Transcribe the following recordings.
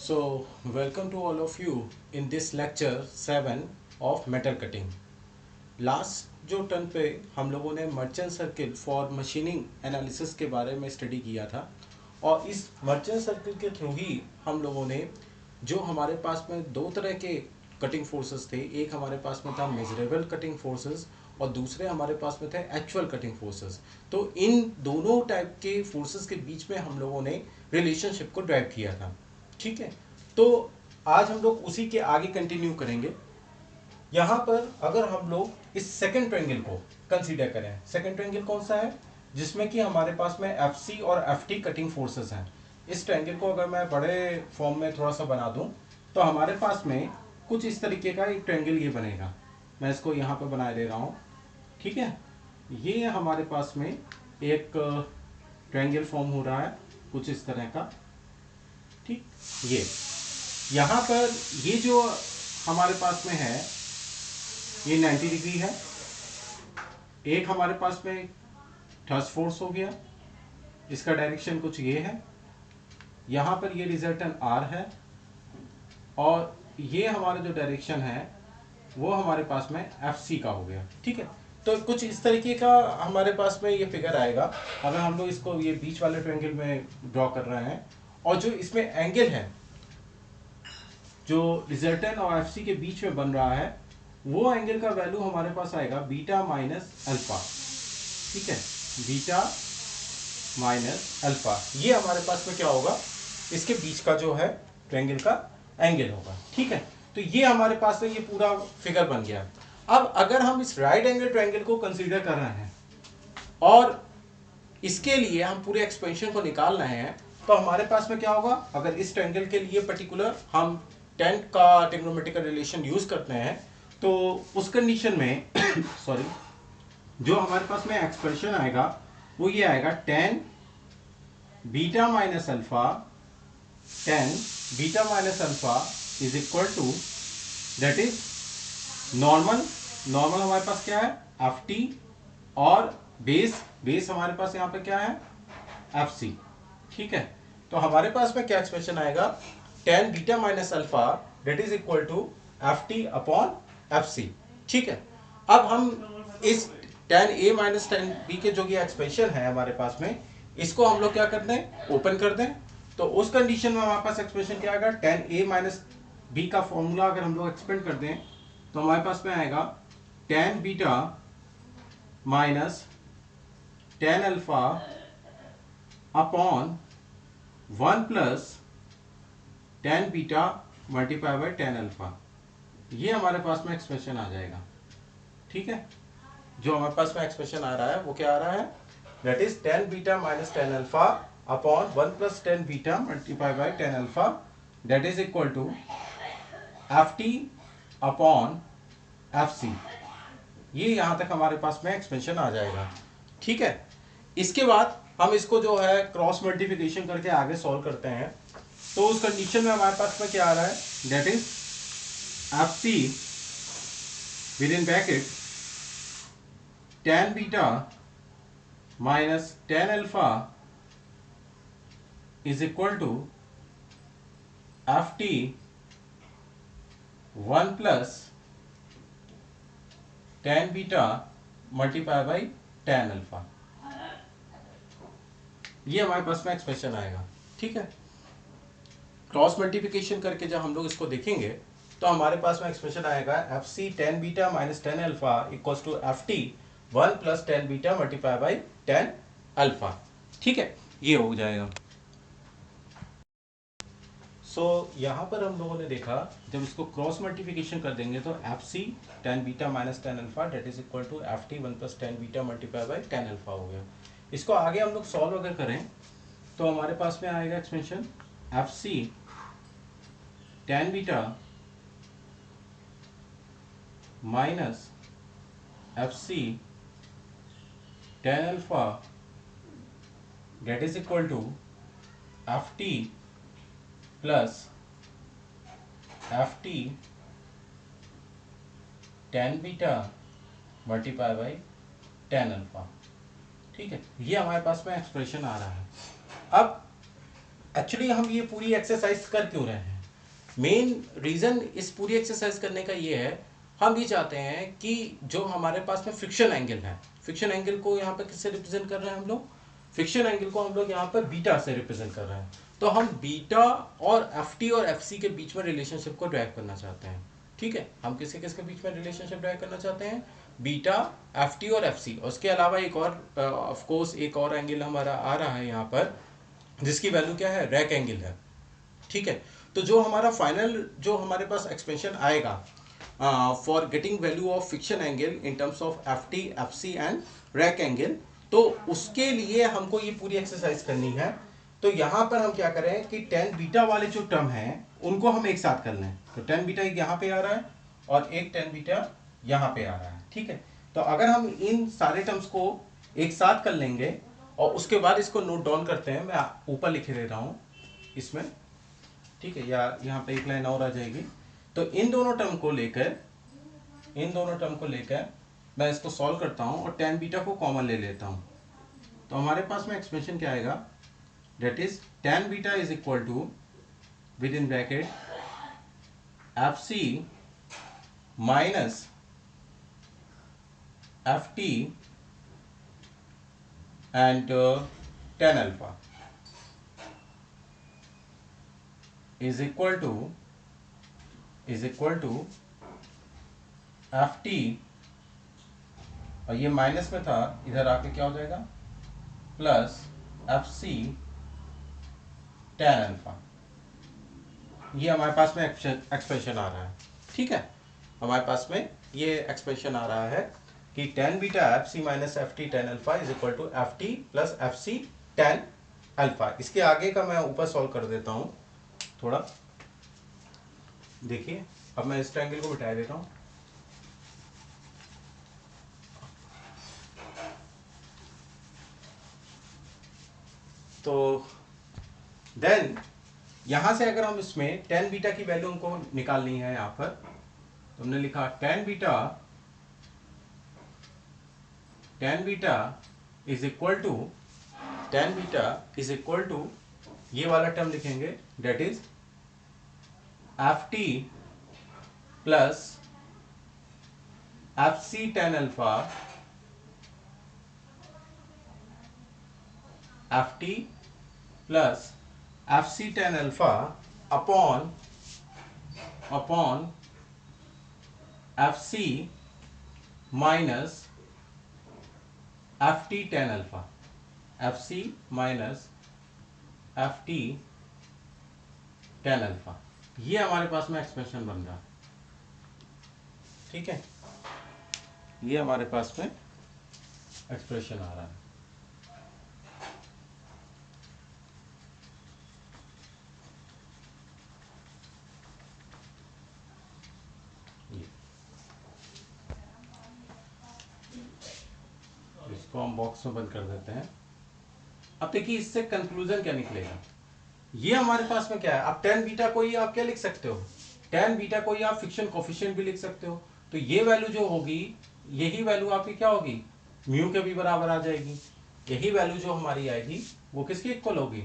So, welcome to all of you in this lecture 7 of metal cutting. Last जो turn पे हम लोगों ने merchant circle for machining analysis के बारे में स्टडी किया था और इस मर्चेंट सर्किल के थ्रू ही हम लोगों ने जो हमारे पास में दो तरह के कटिंग फोर्सेस थे, एक हमारे पास में था मेजरेबल कटिंग फोर्सेस और दूसरे हमारे पास में थे एक्चुअल कटिंग फोर्सेस। तो इन दोनों टाइप के फोर्सेस के बीच में हम लोगों ने रिलेशनशिप को ड्राइव किया था। ठीक है, तो आज हम लोग उसी के आगे कंटिन्यू करेंगे। यहाँ पर अगर हम लोग इस सेकंड ट्रायंगल को कंसीडर करें, सेकंड ट्रायंगल कौन सा है जिसमें कि हमारे पास में FC और FT कटिंग फोर्सेस हैं। इस ट्रायंगल को अगर मैं बड़े फॉर्म में थोड़ा सा बना दूं तो हमारे पास में कुछ इस तरीके का एक ट्रायंगल ये बनेगा। मैं इसको यहाँ पर बना दे रहा हूँ। ठीक है, ये हमारे पास में एक ट्रायंगल फॉर्म हो रहा है कुछ इस तरह का। ठीक, ये यहाँ पर ये जो हमारे पास में है ये 90 डिग्री है। एक हमारे पास में थ्रस्ट फोर्स हो गया, इसका डायरेक्शन कुछ ये है। यहाँ पर ये रिजल्टेंट R है और ये हमारा जो डायरेक्शन है वो हमारे पास में FC का हो गया। ठीक है, तो कुछ इस तरीके का हमारे पास में ये फिगर आएगा अगर हम लोग इसको ये बीच वाले ट्रायंगल में ड्रॉ कर रहे हैं। और जो इसमें एंगल है जो रिजल्टेंट और FC के बीच में बन रहा है वो एंगल का वैल्यू हमारे पास आएगा बीटा माइनस अल्फा। ठीक है, बीटा माइनस अल्फा, ये हमारे पास में क्या होगा, इसके बीच का जो है ट्रायंगल का एंगल होगा। ठीक है, तो ये हमारे पास में ये पूरा फिगर बन गया। अब अगर हम इस राइट एंगल ट्रायंगल को कंसीडर कर रहे हैं और इसके लिए हम पूरे एक्सपेंशन को निकाल रहे हैं तो हमारे पास में क्या होगा, अगर इस ट्रायंगल के लिए पर्टिकुलर हम टेन का ट्रिग्नोमेट्रिकल रिलेशन यूज करते हैं तो उस कंडीशन में सॉरी, जो हमारे पास में एक्सप्रेशन आएगा वो ये आएगा tan beta minus alpha, tan beta minus alpha is equal to that is normal. Normal हमारे पास क्या है FT और बेस हमारे पास यहाँ पे क्या है FC। ठीक है, तो हमारे पास में क्या एक्सप्रेशन आएगा, tan beta minus alpha that is equal to FT upon FC। ठीक है, अब हम इस tan A minus tan B के जो ये एक्सप्रेशन है हमारे पास में, इसको हम लोग क्या कर दें, ओपन कर दें। तो उस कंडीशन में हमारे पास एक्सप्रेशन क्या आएगा, टेन A माइनस B का फॉर्मूला अगर हम लोग एक्सपेंड कर दें तो हमारे पास में आएगा tan beta minus tan alpha upon one plus tan beta multiply by tan alpha. ये हमारे पास में एक्सप्रेशन आ जाएगा। ठीक है, जो हमारे पास में एक्सप्रेशन आ रहा है वो क्या आ रहा है, that is tan beta minus tan alpha upon one plus tan beta multiply by tan alpha that is equal to FT upon FC। ये यहां तक हमारे पास में एक्सपेंशन आ जाएगा। ठीक है, इसके बाद हम इसको जो है क्रॉस मल्टीप्लिकेशन करके आगे सॉल्व करते हैं। तो उस कंडीशन में हमारे पास में क्या आ रहा है, that is FC within bracket tan beta minus tan alpha is equal to FT one plus tan beta multiply by tan alpha. ये हमारे पास में एक्सप्रेशन आएगा। ठीक है, क्रॉस मल्टीप्लिकेशन करके जब हम लोग इसको देखेंगे तो हमारे पास में एक्सप्रेशन आएगा FC tan beta minus tan alpha equals to FT one plus tan beta multiply by tan alpha. ठीक है, ये हो जाएगा। यहाँ पर हम लोगों ने देखा जब इसको क्रॉस मल्टीप्लिकेशन कर देंगे तो FC tan beta minus tan alpha that is equal to FT one plus tan beta multiply by tan alpha हो गया। इसको आगे हम लोग सॉल्व अगर करें तो हमारे पास में आएगा expression FC tan beta minus FC tan alpha that is equal to FT plus FT tan beta multiply by tan alpha. ठीक है, ये हमारे पास में एक्सप्रेशन आ रहा है। अब एक्चुअली हम ये पूरी एक्सरसाइज कर क्यों रहे हैं, मेन रीज़न इस पूरी एक्सरसाइज करने का ये है, हम ये चाहते हैं कि जो हमारे पास में फ्रिक्शन एंगल है, फ्रिक्शन एंगल को यहाँ पर किससे रिप्रेजेंट कर रहे हैं हम लोग, फ्रिक्शन एंगल को हम लोग यहाँ पर बीटा से रिप्रेजेंट कर रहे हैं। तो हम बीटा और एफ टी और एफ सी के बीच में रिलेशनशिप को ड्राइव करना चाहते हैं। ठीक है, हम किसके किसके बीच में रिलेशनशिप ड्राइव करना चाहते हैं, बीटा, एफ टी और एफ सी। और उसके अलावा एक और ऑफ कोर्स एक और एंगल हमारा आ रहा है यहाँ पर, जिसकी वैल्यू क्या है, रैक एंगल है। ठीक है, तो जो हमारा फाइनल जो हमारे पास एक्सपेंशन आएगा for getting value of friction angle in terms of F T, F C and rake angle, तो उसके लिए हमको ये पूरी एक्सरसाइज करनी है। तो यहाँ पर हम क्या करें कि टेन बीटा वाले जो टर्म हैं उनको हम एक साथ कर लें। तो टेन बीटा एक यहाँ पे आ रहा है और एक टेन बीटा यहाँ पे आ रहा है। ठीक है, तो अगर हम इन सारे टर्म्स को एक साथ कर लेंगे और उसके बाद इसको नोट डाउन करते हैं, मैं ऊपर लिखे दे रहा हूँ इसमें। ठीक है, या यहाँ पे एक लाइन और आ जाएगी। तो इन दोनों टर्म को लेकर मैं इसको सॉल्व करता हूँ और टेन बीटा को कॉमन ले लेता हूँ। तो हमारे पास में एक्सप्रेशन क्या आएगा, that is tan beta is equal to within bracket F C minus F T and tan alpha is equal to F T, और ये माइनस में था, इधर आके क्या हो जाएगा, plus F C tan alpha. ये हमारे पास में एक्सप्रेशन आ रहा है। ठीक है, हमारे पास में ये एक्सप्रेशन आ रहा है कि tan beta F C minus F T tan alpha is equal to F T plus F C tan alpha. इसके आगे का मैं ऊपर सॉल्व कर देता हूँ थोड़ा, देखिए। अब मैं इस ट्रायंगल को बिठा देता हूं। तो देन यहां से अगर हम इसमें टेन बीटा की वैल्यू हमको निकालनी है, यहां पर तो हमने लिखा tan beta is equal to ये वाला टर्म लिखेंगे, that is F T plus F C tan alpha, F T plus F C tan alpha upon F C minus F T tan alpha, F C minus F T tan alpha. ये हमारे पास में expression बन रहा है। ठीक है, ये हमारे पास में एक्सप्रेशन आ रहा है। इसको हम बॉक्स में बंद कर देते हैं। अब देखिए इससे कंक्लूजन क्या निकलेगा। ये हमारे पास में क्या है, अब टेन बीटा को ही आप क्या लिख सकते हो, टेन बीटा को ही आप फिक्शन कोफिशिएंट भी लिख सकते हो। तो ये वैल्यू जो होगी, यही वैल्यू आपकी क्या होगी, म्यू के भी बराबर आ जाएगी। यही वैल्यू जो हमारी आएगी वो किसकी इक्वल होगी,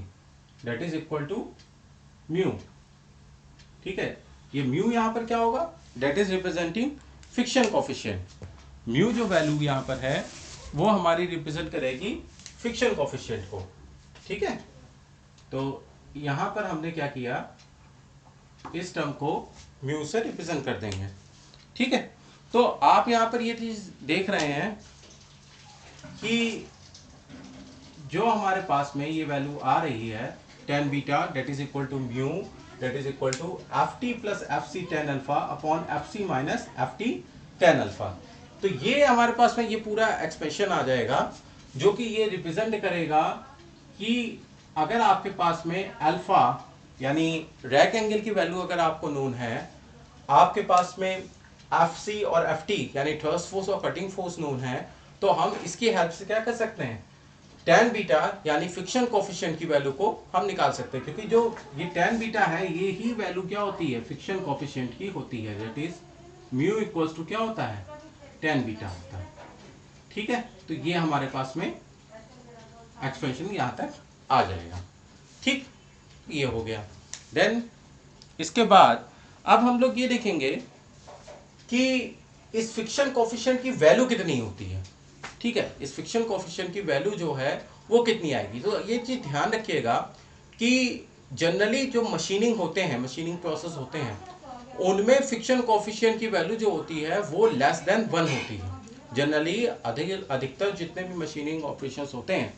that is equal to mu. ठीक है, ये म्यू यहां पर क्या होगा, that is representing friction coefficient. Mu जो वैल्यू यहां पर है वो हमारी रिप्रेजेंट करेगी फिक्शन कोफिशिएंट को। ठीक है, तो यहां पर हमने क्या किया, इस टर्म को म्यू से रिप्रेजेंट कर देंगे। ठीक है, तो आप यहां पर ये चीज देख रहे हैं कि जो हमारे पास में ये वैल्यू आ रही है tan beta that is equal to mu that is equal to F T plus F C tan alpha upon F C minus F T tan alpha. तो ये हमारे पास में ये पूरा एक्सप्रेशन आ जाएगा जो कि ये रिप्रेजेंट करेगा कि अगर आपके पास में अल्फा यानी रैक एंगल की वैल्यू अगर आपको नोन है, आपके पास में एफ सी और एफ टी यानी थ्रस्ट फोर्स और कटिंग फोर्स नोन है, तो हम इसकी हेल्प से क्या कर सकते हैं, टेन बीटा यानी फिक्शन कोफिशिएंट की वैल्यू को हम निकाल सकते हैं। क्योंकि जो ये टेन बीटा है ये ही वैल्यू क्या होती है, फिक्शन कोफिशिएंट की होती है, that is mu equals to क्या होता है, टेन बीटा होता है। ठीक है, तो ये हमारे पास में एक्सप्रेशन यहां तक आ जाएगा। ठीक, ये हो गया। देन इसके बाद अब हम लोग ये देखेंगे कि इस फ्रिक्शन कोफिशिएंट की वैल्यू कितनी होती है। ठीक है, इस फ्रिक्शन कोफिशिएंट की वैल्यू जो है वो कितनी आएगी। तो ये चीज ध्यान रखिएगा कि जनरली जो मशीनिंग होते हैं, मशीनिंग प्रोसेस होते हैं, उनमें फ्रिक्शन कोफिशिएंट की वैल्यू जो होती है वो लेस देन 1 होती है। जनरली अधिकतर जितने भी मशीनिंग ऑपरेशंस होते हैं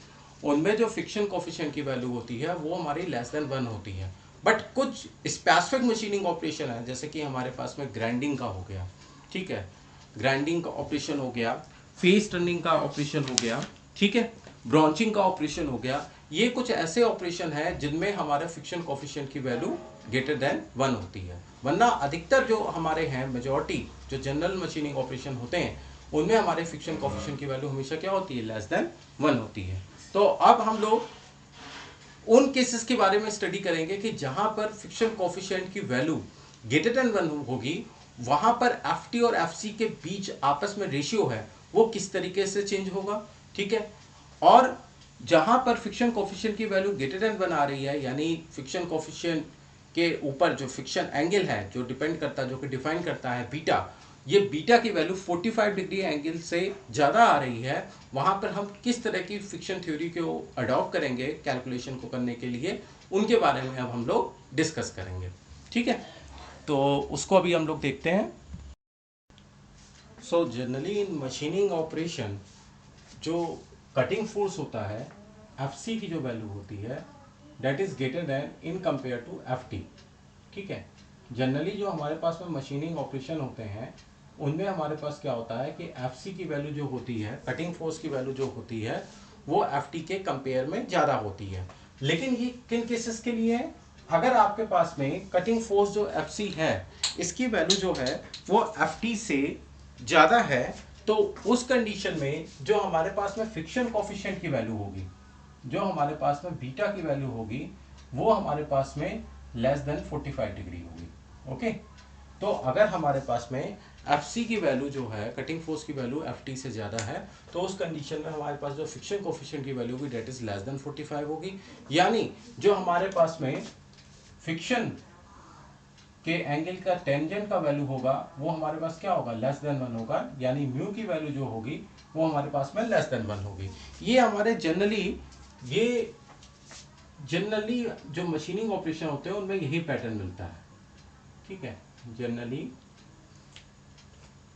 उनमें जो फ्रिक्शन कोफिशिएंट की वैल्यू होती है वो हमारी लेस देन 1 होती है। बट कुछ स्पेसिफिक मशीनिंग ऑपरेशन है, जैसे कि हमारे पास में ग्राइंडिंग का हो गया, ठीक है, ग्राइंडिंग का ऑपरेशन हो गया, फेस टर्निंग का ऑपरेशन हो गया, ठीक है, ब्रॉन्चिंग का ऑपरेशन हो गया। ये कुछ ऐसे ऑपरेशन है जिनमें हमारे फ्रिक्शन कोफिशिएंट की वैल्यू ग्रेटर देन 1 होती है। वरना अधिकतर जो हमारे हैं, मेजॉरिटी जो जनरल मशीनिंग ऑपरेशन होते हैं उनमें हमारे फ्रिक्शन कोफिशिएंट की वैल्यू हमेशा क्या होती है, लेस देन 1 होती है। तो अब हम लोग उन केसेस के बारे में स्टडी करेंगे कि जहां पर फ्रिक्शन कोफिशिएंट की वैल्यू ग्रेटर देन 1 होगी, वहां पर एफ और एफ के बीच आपस में रेशियो है वो किस तरीके से चेंज होगा। ठीक है, और जहां पर फ्रिक्शन कोफिशिएंट की वैल्यू ग्रेटर देन 1 आ रही है, यानी फ्रिक्शन कोफिशिएंट के ऊपर जो फ्रिक्शन एंगल है जो डिपेंड करता है, जो कि डिफाइन करता है बीटा, ये बीटा की वैल्यू 45 डिग्री एंगल से ज़्यादा आ रही है, वहां पर हम किस तरह की फ्रिक्शन थ्योरी को अडॉप्ट करेंगे कैलकुलेशन को करने के लिए, उनके बारे में अब हम लोग डिस्कस करेंगे। ठीक है, तो उसको अभी हम लोग देखते हैं। So generally in machining operation जो कटिंग फोर्स होता है, एफ की जो वैल्यू होती है that is greater than in compare to F. ठीक है, जनरली जो हमारे पास में मशीनिंग ऑपरेशन होते हैं उनमें हमारे पास क्या होता है कि एफ की वैल्यू जो होती है, कटिंग फोर्स की वैल्यू जो होती है वो एफ के कंपेयर में ज़्यादा होती है। लेकिन ये किन केसेस के लिए है, अगर आपके पास में कटिंग फोर्स जो एफ है इसकी वैल्यू जो है वो एफ से ज़्यादा है, तो उस कंडीशन में जो हमारे पास में फ्रिक्शन कोफिशिएंट की वैल्यू होगी, जो हमारे पास में बीटा की वैल्यू होगी, वो हमारे पास में लेस देन 45 डिग्री होगी। ओके, तो अगर हमारे पास में एफ की वैल्यू जो है, कटिंग फोर्स की वैल्यू एफ से ज़्यादा है, तो उस कंडीशन में हमारे पास जो फ्रिक्शन कोफिशिएंट की वैल्यू होगी डेट इज लेस देन 45 होगी। यानी जो हमारे पास में फ्रिक्शन के एंगल का टेंजेंट का वैल्यू होगा वो हमारे पास क्या होगा, लेस देन 1 होगा। यानी म्यू की वैल्यू जो होगी वो हमारे पास में लेस देन 1 होगी। ये हमारे जनरली जो मशीनिंग ऑपरेशन होते हैं उनमें यही पैटर्न मिलता है। ठीक है, जनरली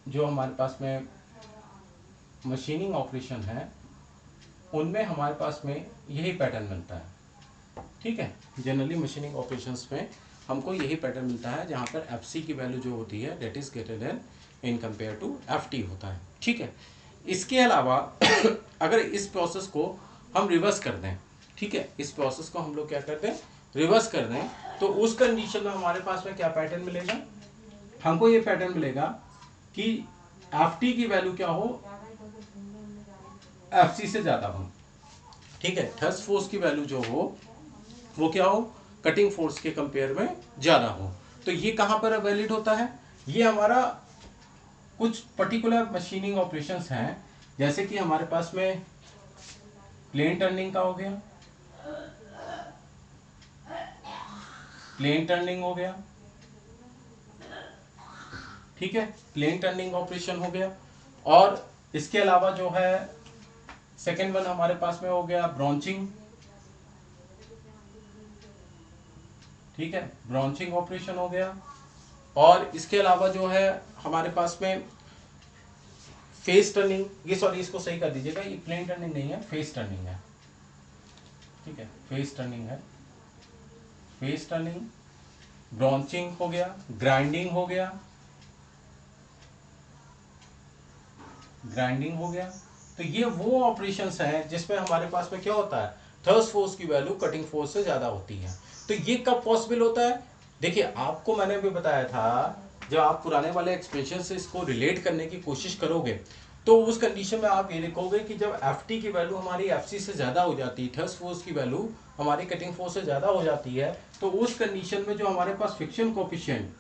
जो हमारे पास में मशीनिंग ऑपरेशन है उनमें हमारे पास में यही पैटर्न मिलता है। ठीक है, जनरली मशीनिंग ऑपरेशंस में हमको यही पैटर्न मिलता है जहाँ पर एफ की वैल्यू जो होती है that is greater than in compare to F होता है। ठीक है, इसके अलावा अगर इस प्रोसेस को हम रिवर्स कर दें, ठीक है, इस प्रोसेस को हम लोग क्या कर दें, रिवर्स कर दें, तो उस कंडीशन में हमारे पास में क्या पैटर्न मिलेगा, हमको ये पैटर्न मिलेगा कि एफ की वैल्यू क्या हो, एफ से ज़्यादा हो। ठीक है, थ्रस्ट फोर्स की वैल्यू जो हो वो क्या हो, कटिंग फोर्स के कंपेयर में ज़्यादा हो। तो ये कहाँ पर वैलिड होता है, ये हमारा कुछ पर्टिकुलर मशीनिंग ऑपरेशंस हैं, जैसे कि हमारे पास में प्लेन टर्निंग का हो गया, प्लेन टर्निंग हो गया, ठीक है, प्लेन टर्निंग ऑपरेशन हो गया। और इसके अलावा जो है सेकेंड वन हमारे पास में हो गया ब्रॉन्चिंग। ठीक है, ब्रॉन्चिंग ऑपरेशन हो गया। और इसके अलावा जो है हमारे पास में फेस टर्निंग, ये सॉरी इसको सही कर दीजिएगा, ये प्लेन टर्निंग नहीं है, फेस टर्निंग है। ठीक है, फेस टर्निंग है, फेस टर्निंग, ब्रॉन्चिंग हो गया, ग्राइंडिंग हो गया, ग्राइंडिंग हो गया। तो ये वो ऑपरेशंस हैं जिसमें हमारे पास में क्या होता है, थ्रस्ट फोर्स की वैल्यू कटिंग फोर्स से ज्यादा होती है। तो ये कब पॉसिबल होता है, देखिए आपको मैंने भी बताया था, जब आप पुराने वाले एक्सप्रेशन से इसको रिलेट करने की कोशिश करोगे तो उस कंडीशन में आप ये लिखोगे कि जब एफ की वैल्यू हमारी एफ से ज़्यादा हो जाती है, थ्रस्ट फोर्स की वैल्यू हमारी कटिंग फोर्स से ज़्यादा हो जाती है, तो उस कंडीशन में जो हमारे पास फ्रिक्शन कोफिशिएंट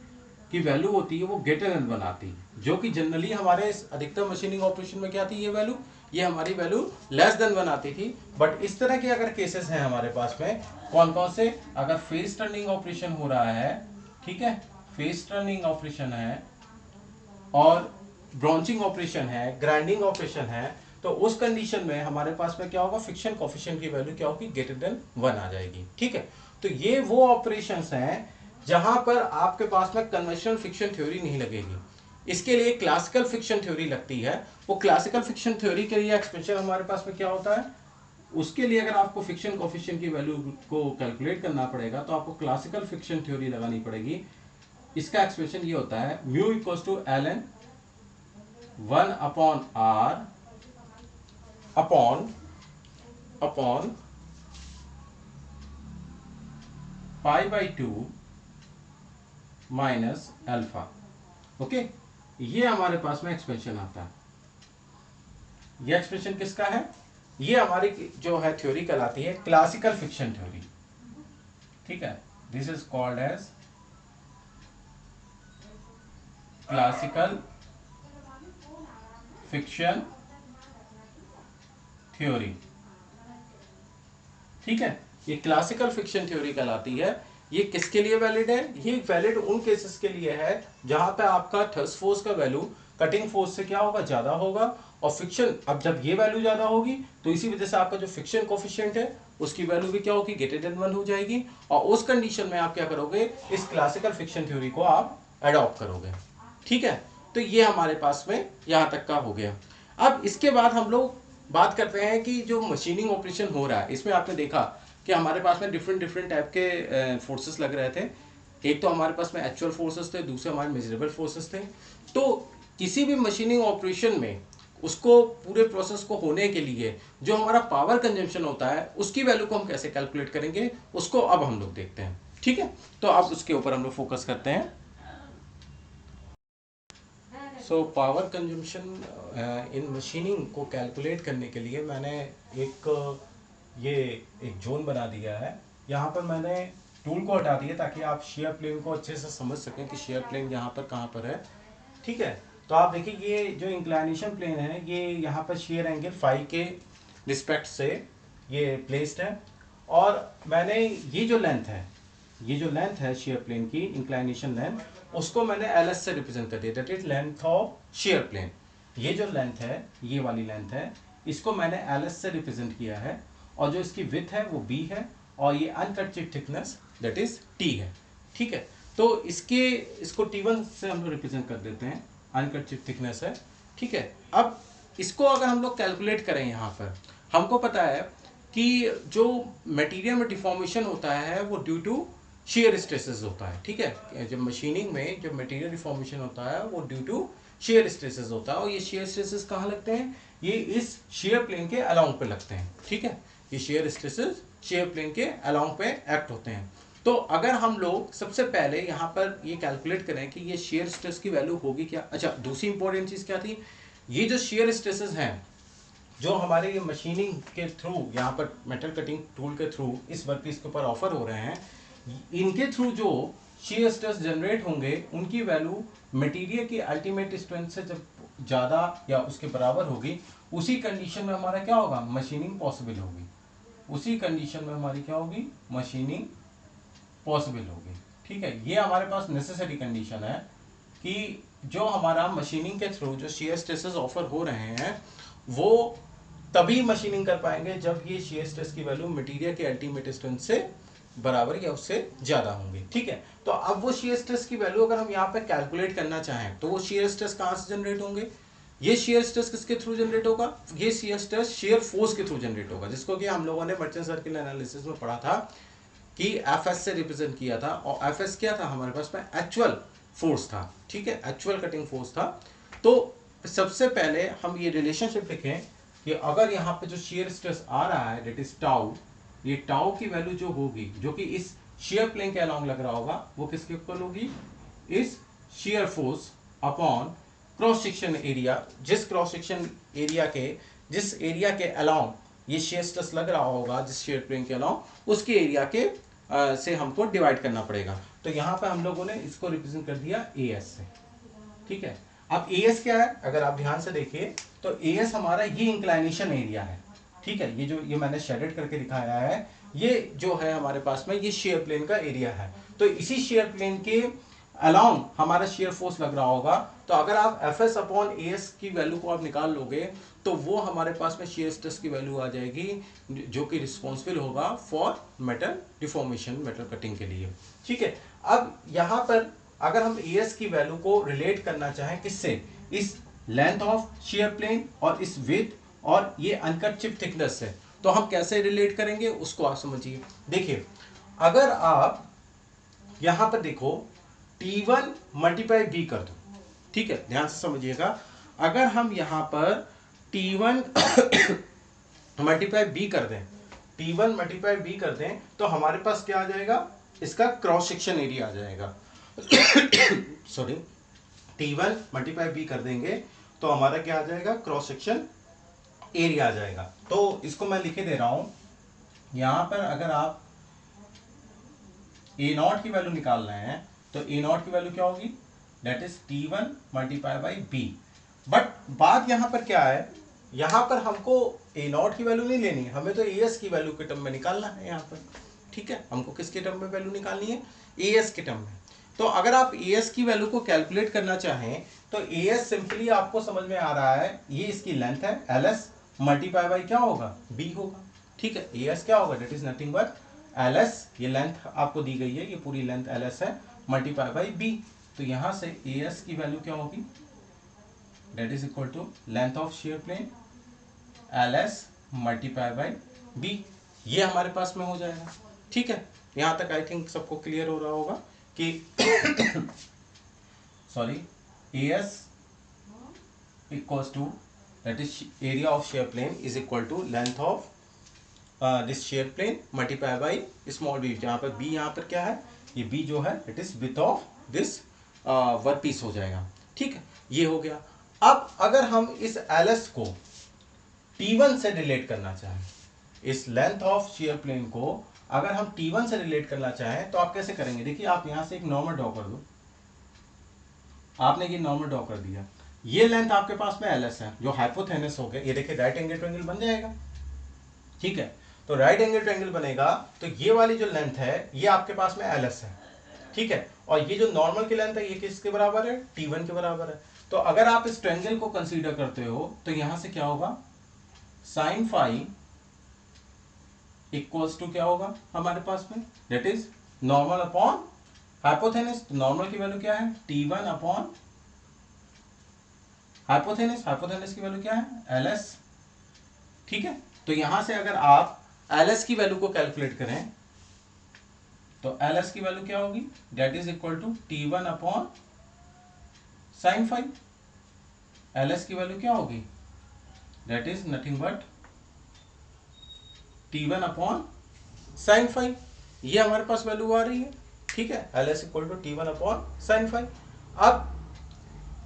की वैल्यू होती है वो ग्रेटर देन 1 आती है, जो कि जनरली हमारे अधिकतर मशीनिंग ऑपरेशन में क्या थी, ये वैल्यू, ये हमारी वैल्यू लेस देन 1 आती थी। बट इस तरह के अगर केसेस हैं हमारे पास में, कौन कौन से, अगर फेस टर्निंग ऑपरेशन हो रहा है ठीक है, फेस टर्निंग ऑपरेशन है और ब्रांचिंग ऑपरेशन है, ग्राइंडिंग ऑपरेशन है, तो उस कंडीशन में हमारे पास में क्या होगा, फ्रिक्शन कोफिशिएंट की वैल्यू क्या होगी, ग्रेटर देन 1 आ जाएगी। ठीक है, तो ये वो ऑपरेशंस हैं जहां पर आपके पास में कन्वेंशनल फ्रिक्शन थ्योरी नहीं लगेगी, इसके लिए क्लासिकल फ्रिक्शन थ्योरी लगती है। वो क्लासिकल फ्रिक्शन थ्योरी के लिए एक्सप्रेशन हमारे पास में क्या होता है, उसके लिए अगर आपको फ्रिक्शन कोफिशिएंट की वैल्यू को कैलकुलेट करना पड़ेगा तो आपको क्लासिकल फ्रिक्शन थ्योरी लगानी पड़ेगी। इसका एक्सप्रेशन ये होता है mu equals to L N 1 upon R upon pi by 2 minus alpha. Okay, ये हमारे पास में एक्सप्रेशन आता है। ये एक्सप्रेशन किसका है, ये हमारी जो है थ्योरी कहलाती है क्लासिकल फ्रिक्शन थ्योरी। ठीक है, this is called as classical friction theory. ठीक है, ये क्लासिकल फ्रिक्शन थ्योरी कहलाती है। ये किसके लिए वैलिड है, ये वैलिड उन केसेस के लिए है जहां पे आपका थ्रस्ट फोर्स का वैल्यू कटिंग फोर्स से क्या होगा, ज्यादा होगा, और फ्रिक्शन, अब जब ये वैल्यू ज्यादा होगी तो इसी वजह से आपका जो फ्रिक्शन कोफिशिएंट है उसकी वैल्यू भी क्या होगी, ग्रेटर देन 1 हो जाएगी, और उस कंडीशन में आप क्या करोगे, इस क्लासिकल फ्रिक्शन थ्योरी को आप अडॉप्ट करोगे। ठीक है, तो ये हमारे पास में यहां तक का हो गया। अब इसके बाद हम लोग बात करते हैं कि जो मशीनिंग ऑपरेशन हो रहा है इसमें आपने देखा कि हमारे पास में डिफरेंट डिफरेंट टाइप के फोर्सेस लग रहे थे। एक तो हमारे पास में एक्चुअल फोर्सेस थे, दूसरे हमारे मेजरेबल फोर्सेस थे। तो किसी भी मशीनिंग ऑपरेशन में उसको पूरे प्रोसेस को होने के लिए जो हमारा पावर कंजम्पशन होता है उसकी वैल्यू को हम कैसे कैलकुलेट करेंगे, उसको अब हम लोग देखते हैं। ठीक है, तो अब उसके ऊपर हम लोग फोकस करते हैं। So power consumption in machining को कैलकुलेट करने के लिए मैंने ये एक जोन बना दिया है। यहाँ पर मैंने टूल को हटा दिया ताकि आप शेयर प्लेन को अच्छे से समझ सकें कि शेयर प्लेन यहाँ पर कहाँ पर है। ठीक है, तो आप देखिए ये जो इंक्लाइनेशन प्लेन है ये यहाँ पर शेयर एंगल फाई के रिस्पेक्ट से ये प्लेस्ड है, और मैंने ये जो लेंथ है शेयर प्लेन की इंक्लाइनेशन लेंथ, उसको मैंने एल एस से रिप्रेजेंट कर दिया, that is length of shear plane. ये जो लेंथ है, ये वाली लेंथ है, इसको मैंने एल एस से रिप्रेजेंट किया है, और जो इसकी विड्थ है वो बी है, और ये uncut chip thickness that is T है। ठीक है, तो इसको T1 से हम लोग रिप्रेजेंट कर देते हैं, अनकट चिप थिकनेस है। ठीक है, अब इसको अगर हम लोग कैलकुलेट करें, यहाँ पर हमको पता है कि जो मटेरियल में डिफॉर्मेशन होता है वो ड्यू टू शेयर स्ट्रेसेस होता है। ठीक है, जब मशीनिंग में जो मटेरियल डिफॉर्मेशन होता है वो ड्यू टू शेयर स्ट्रेसेस होता है, और ये शेयर स्ट्रेसेस कहाँ लगते हैं, ये इस शेयर प्लेन के अलाउंग पे लगते हैं। ठीक है, ये शेयर स्ट्रेसेस शेयर प्लेन के अलाउंग पे एक्ट होते हैं। तो अगर हम लोग सबसे पहले यहाँ पर ये कैलकुलेट करें कि ये शेयर स्ट्रेस की वैल्यू होगी क्या। अच्छा, दूसरी इंपॉर्टेंट चीज क्या थी, ये जो शेयर स्ट्रेसेस हैं जो हमारे ये मशीनिंग के थ्रू यहाँ पर मेटल कटिंग टूल के थ्रू इस वर्कपीस के ऊपर ऑफर हो रहे हैं, इनके थ्रू जो शेयर स्ट्रेस जनरेट होंगे उनकी वैल्यू मटेरियल की अल्टीमेट स्ट्रेंथ से जब ज़्यादा या उसके बराबर होगी, उसी कंडीशन में हमारा क्या होगा, मशीनिंग पॉसिबल होगी। उसी कंडीशन में हमारी क्या होगी, मशीनिंग पॉसिबल होगी। ठीक है, ये हमारे पास नेसेसरी कंडीशन है कि जो हमारा मशीनिंग के थ्रू जो शेयर स्ट्रेसेस ऑफर हो रहे हैं वो तभी मशीनिंग कर पाएंगे जब ये शेयर स्ट्रेस की वैल्यू मटेरियल के अल्टीमेट स्ट्रेंथ से बराबर या उससे ज्यादा होंगे। ठीक है, तो अब वो शेयर स्ट्रेस की वैल्यू अगर हम यहाँ पे कैलकुलेट करना चाहें तो वो शेयर स्ट्रेस कहाँ से जनरेट होंगे, ये शेयर स्ट्रेस किसके थ्रू जनरेट होगा, ये शेयर स्ट्रेस शेयर फोर्स के थ्रू जनरेट होगा, जिसको कि हम लोगों ने मर्चेंट सर्किल एनालिसिस में पढ़ा था कि एफएस से रिप्रेजेंट किया था, और एफएस क्या था हमारे पास में, एक्चुअल फोर्स था। ठीक है, एक्चुअल कटिंग फोर्स था। तो सबसे पहले हम ये रिलेशनशिप लिखें कि अगर यहाँ पे जो शेयर स्ट्रेस आ रहा है दैट इज टाउ, ये टाउ की वैल्यू जो होगी जो कि इस शेयर प्लेन के अलॉन्ग लग रहा होगा वो किसके इक्वल होगी, इस shear force upon cross section area, जिस एरिया के अलॉन्ग ये शेयर स्ट्रेस लग रहा होगा, जिस शेयर प्लेन के अलॉन्ग उसके एरिया के से हमको डिवाइड करना पड़ेगा। तो यहाँ पे हम लोगों ने इसको रिप्रेजेंट कर दिया एएस से। ठीक है, अब एएस क्या है, अगर आप ध्यान से देखिए तो एएस हमारा ये इंक्लाइनेशन एरिया है। ठीक है, ये मैंने शेडेड करके दिखाया है, ये जो है हमारे पास में ये शेयर प्लेन का एरिया है। तो इसी शेयर प्लेन के अलोंग हमारा शेयर फोर्स लग रहा होगा। तो अगर आप Fs अपॉन As की वैल्यू को आप निकाल लोगे तो वो हमारे पास में शेयर स्ट्रेस की वैल्यू आ जाएगी जो कि रिस्पॉन्सिबल होगा for metal deformation, metal cutting के लिए। ठीक है, अब यहां पर अगर हम As की वैल्यू को रिलेट करना चाहें किससे, इस लेंथ ऑफ शेयर प्लेन और इस विड्थ और ये अनकट चिप थिकनेस से, तो हम कैसे रिलेट करेंगे उसको आप समझिए। देखिए, अगर आप यहां पर देखो T1 मल्टीप्लाई बी कर दो, ठीक है, ध्यान से समझिएगा। अगर हम यहां पर T1 मल्टीप्लाई बी कर दें, T1 मल्टीप्लाई बी कर दें तो हमारे पास क्या आ जाएगा, इसका क्रॉस सेक्शन एरिया आ जाएगा। सॉरी, T1 मल्टीप्लाई बी कर देंगे तो हमारा क्या आ जाएगा, क्रॉस सेक्शन एरिया आ जाएगा। तो इसको मैं लिखे दे रहा हूं, यहां पर अगर आप ए नॉट की वैल्यू निकाल रहे हैं तो ए नॉट की वैल्यू क्या होगी, that is T1 multiply by B. But बात यहां पर क्या है, यहां पर हमको ए नॉट की वैल्यू नहीं लेनी है, हमें तो एएस की वैल्यू के टर्म में निकालना है यहां पर। ठीक है, हमको किसके टर्म में वैल्यू निकालनी है, एएस के टर्म में। तो अगर आप एएस की वैल्यू को कैलकुलेट करना चाहें तो एएस सिंपली आपको समझ में आ रहा है, ये इसकी लेंथ है एलएस मल्टीप्लाई बाई क्या होगा, बी होगा। ठीक है, एएस क्या होगा, that is nothing but LS, ये लेंथ आपको दी गई है, ये पूरी लेंथ एलएस है, मल्टीप्लाई बाई बी। तो यहां से एएस की वैल्यू क्या होगी, that is equal to length of shear plane LS multiply by B, ये हमारे पास में हो जाएगा। ठीक है, यहां तक आई थिंक सबको क्लियर हो रहा होगा कि sorry, AS equals to that is area of shear plane is equal to length of this shear plane multiply by small B. जहां पर बी यहां पर क्या है, ये बी जो है it is width of this work piece हो जाएगा। ठीक है, ये हो गया। अब अगर हम इस एलएस को T1 से रिलेट करना चाहें, इस लेंथ ऑफ शेयर प्लेन को अगर हम T1 से रिलेट करना चाहें तो आप कैसे करेंगे, देखिए आप यहां से एक नॉर्मल ड्रॉ कर दो, आपने ये नॉर्मल ड्रॉ कर दिया, ये लेंथ आपके पास में एलएस है जो हाइपोथेनस हो गया, ये देखिए राइट एंगल ट्रायंगल बन जाएगा। ठीक है, तो राइट एंगल ट्रायंगल बनेगा तो ये वाली जो लेंथ है ये आपके पास में एलएस है। ठीक है, और ये जो नॉर्मल की लेंथ है ये किसके बराबर है, T1 के बराबर है। तो अगर आप इस ट्रायंगल को कंसीडर करते हो तो यहां से क्या होगा, साइन फाई इक्वल्स टू क्या होगा हमारे पास में, दैट इज नॉर्मल अपॉन हाइपोथेनस। तो नॉर्मल की वैल्यू क्या है, T1 अपॉन हाइपोथेनस, हाइपोथेनस की वैल्यू क्या है, एलएस। ठीक है, तो यहां से अगर आप एलएस की वैल्यू को कैलकुलेट करें तो एलएस की वैल्यू क्या होगी, that is equal to T1 upon sine five. LS की वैल्यू क्या होगी, that is nothing but T1 upon sine five, ये हमारे पास वैल्यू आ रही है। ठीक है, LS equal to T1 upon sine five. अब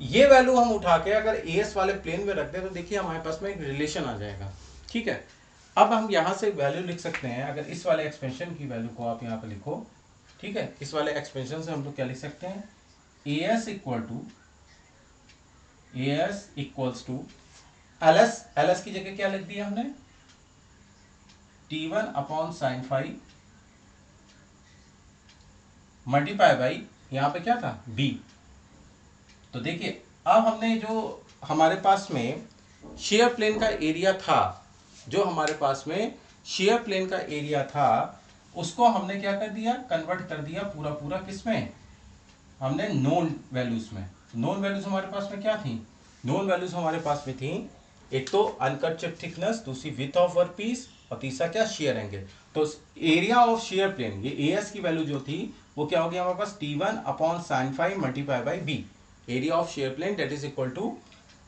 ये वैल्यू हम उठा के अगर एएस वाले प्लेन में रख दें तो देखिए हमारे पास में एक रिलेशन आ जाएगा। ठीक है, अब हम यहां से वैल्यू लिख सकते हैं, अगर इस वाले एक्सपेंशन की वैल्यू को आप यहां पर लिखो, ठीक है, इस वाले एक्सपेंशन से हम लोग क्या लिख सकते हैं, AS equals to LS, LS की जगह क्या लिख दिया हमने, T1 upon sine five multiply by यहां पे क्या था, बी। तो देखिए अब हमने जो हमारे पास में शेयर प्लेन का एरिया था, जो हमारे पास में शेयर प्लेन का एरिया था उसको हमने क्या कर दिया, कन्वर्ट कर दिया पूरा पूरा किसमें, हमने नोन वैल्यूज में। नोन वैल्यूज हमारे पास में क्या थी, नोन वैल्यूज हमारे पास में थी एक तो अनकट चिप थिकनेस, दूसरी विड्थ ऑफ वर्क पीस और तीसरा क्या, शेयर एंगल। तो एरिया ऑफ शेयर प्लेन, ये एएस की वैल्यू जो थी वो क्या होगी हमारे पास, T1 upon sine five multiply by B. Area of shear plane that is equal to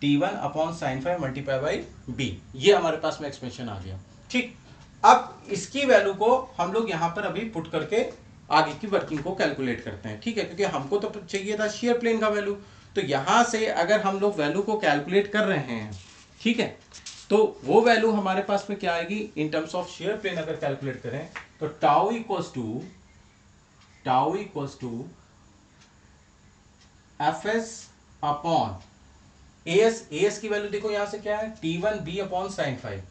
T1 upon sine five multiply by B, ये हमारे पास में एक्सप्रेशन आ गया। ठीक, अब इसकी वैल्यू को हम लोग यहां पर अभी पुट करके आगे की वर्किंग को कैलकुलेट करते हैं। ठीक है, क्योंकि हमको तो चाहिए था शेयर प्लेन का वैल्यू, तो यहां से अगर हम लोग वैल्यू को कैलकुलेट कर रहे हैं, ठीक है, तो वो वैल्यू हमारे पास में क्या आएगी in terms of shear plane अगर कैलकुलेट करें तो tau equals to Fs upon AS की वैल्यू देखो यहां से क्या है, T1 B upon sine five.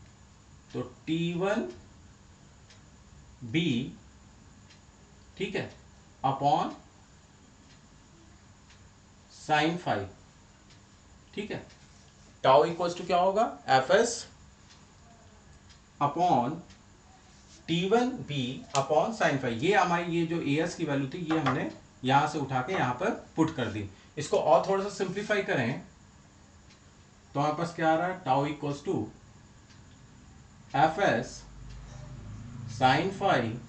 तो T1 बी, ठीक है, अपॉन साइन फाइव, ठीक है। टाउ इक्वल टू क्या होगा, F S upon T1 B upon sine five. ये हमारी ये जो ए एस की वैल्यू थी ये हमने यहां से उठा के यहां पर पुट कर दी। इसको और थोड़ा सा सिंप्लीफाई करें तो हमारे पास क्या आ रहा है, tau equals to F S sine five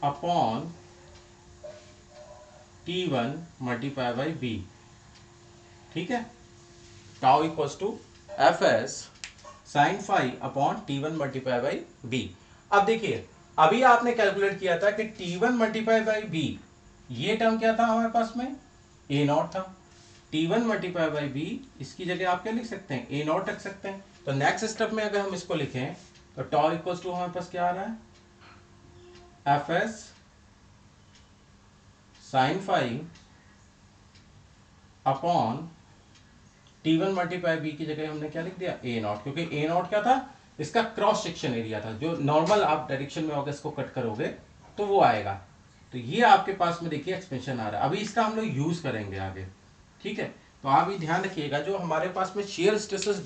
upon T1 multiply by B, ठीक है। Tau equals to F S sine five upon T1 multiply by B. अब देखिए अभी आपने कैलकुलेट किया था कि T1 मल्टीप्लाई बाई बी, ये टर्म क्या था हमारे पास में, ए नॉट था। T1 मल्टीप्लाई बाई बी, इसकी जगह आप क्या लिख सकते हैं, ए नॉट रख सकते हैं। तो नेक्स्ट स्टेप में अगर हम इसको लिखें तो टाउ इक्वल्स टू हमारे पास क्या आ रहा है, F S sine five upon T1 multiply B की जगह हमने क्या लिख दिया, ए नॉट, क्योंकि ए नॉट क्या था, इसका क्रॉस सेक्शन एरिया था। जो नॉर्मल आप डायरेक्शन में अगर इसको कट करोगे तो वो आएगा। तो ये आपके पास में देखिए एक्सपेंशन आ रहा है। अभी इसका हम लोग यूज करेंगे आगे, ठीक है। तो आप ये ध्यान रखिएगा, जो हमारे पास में शेयर स्ट्रेसेस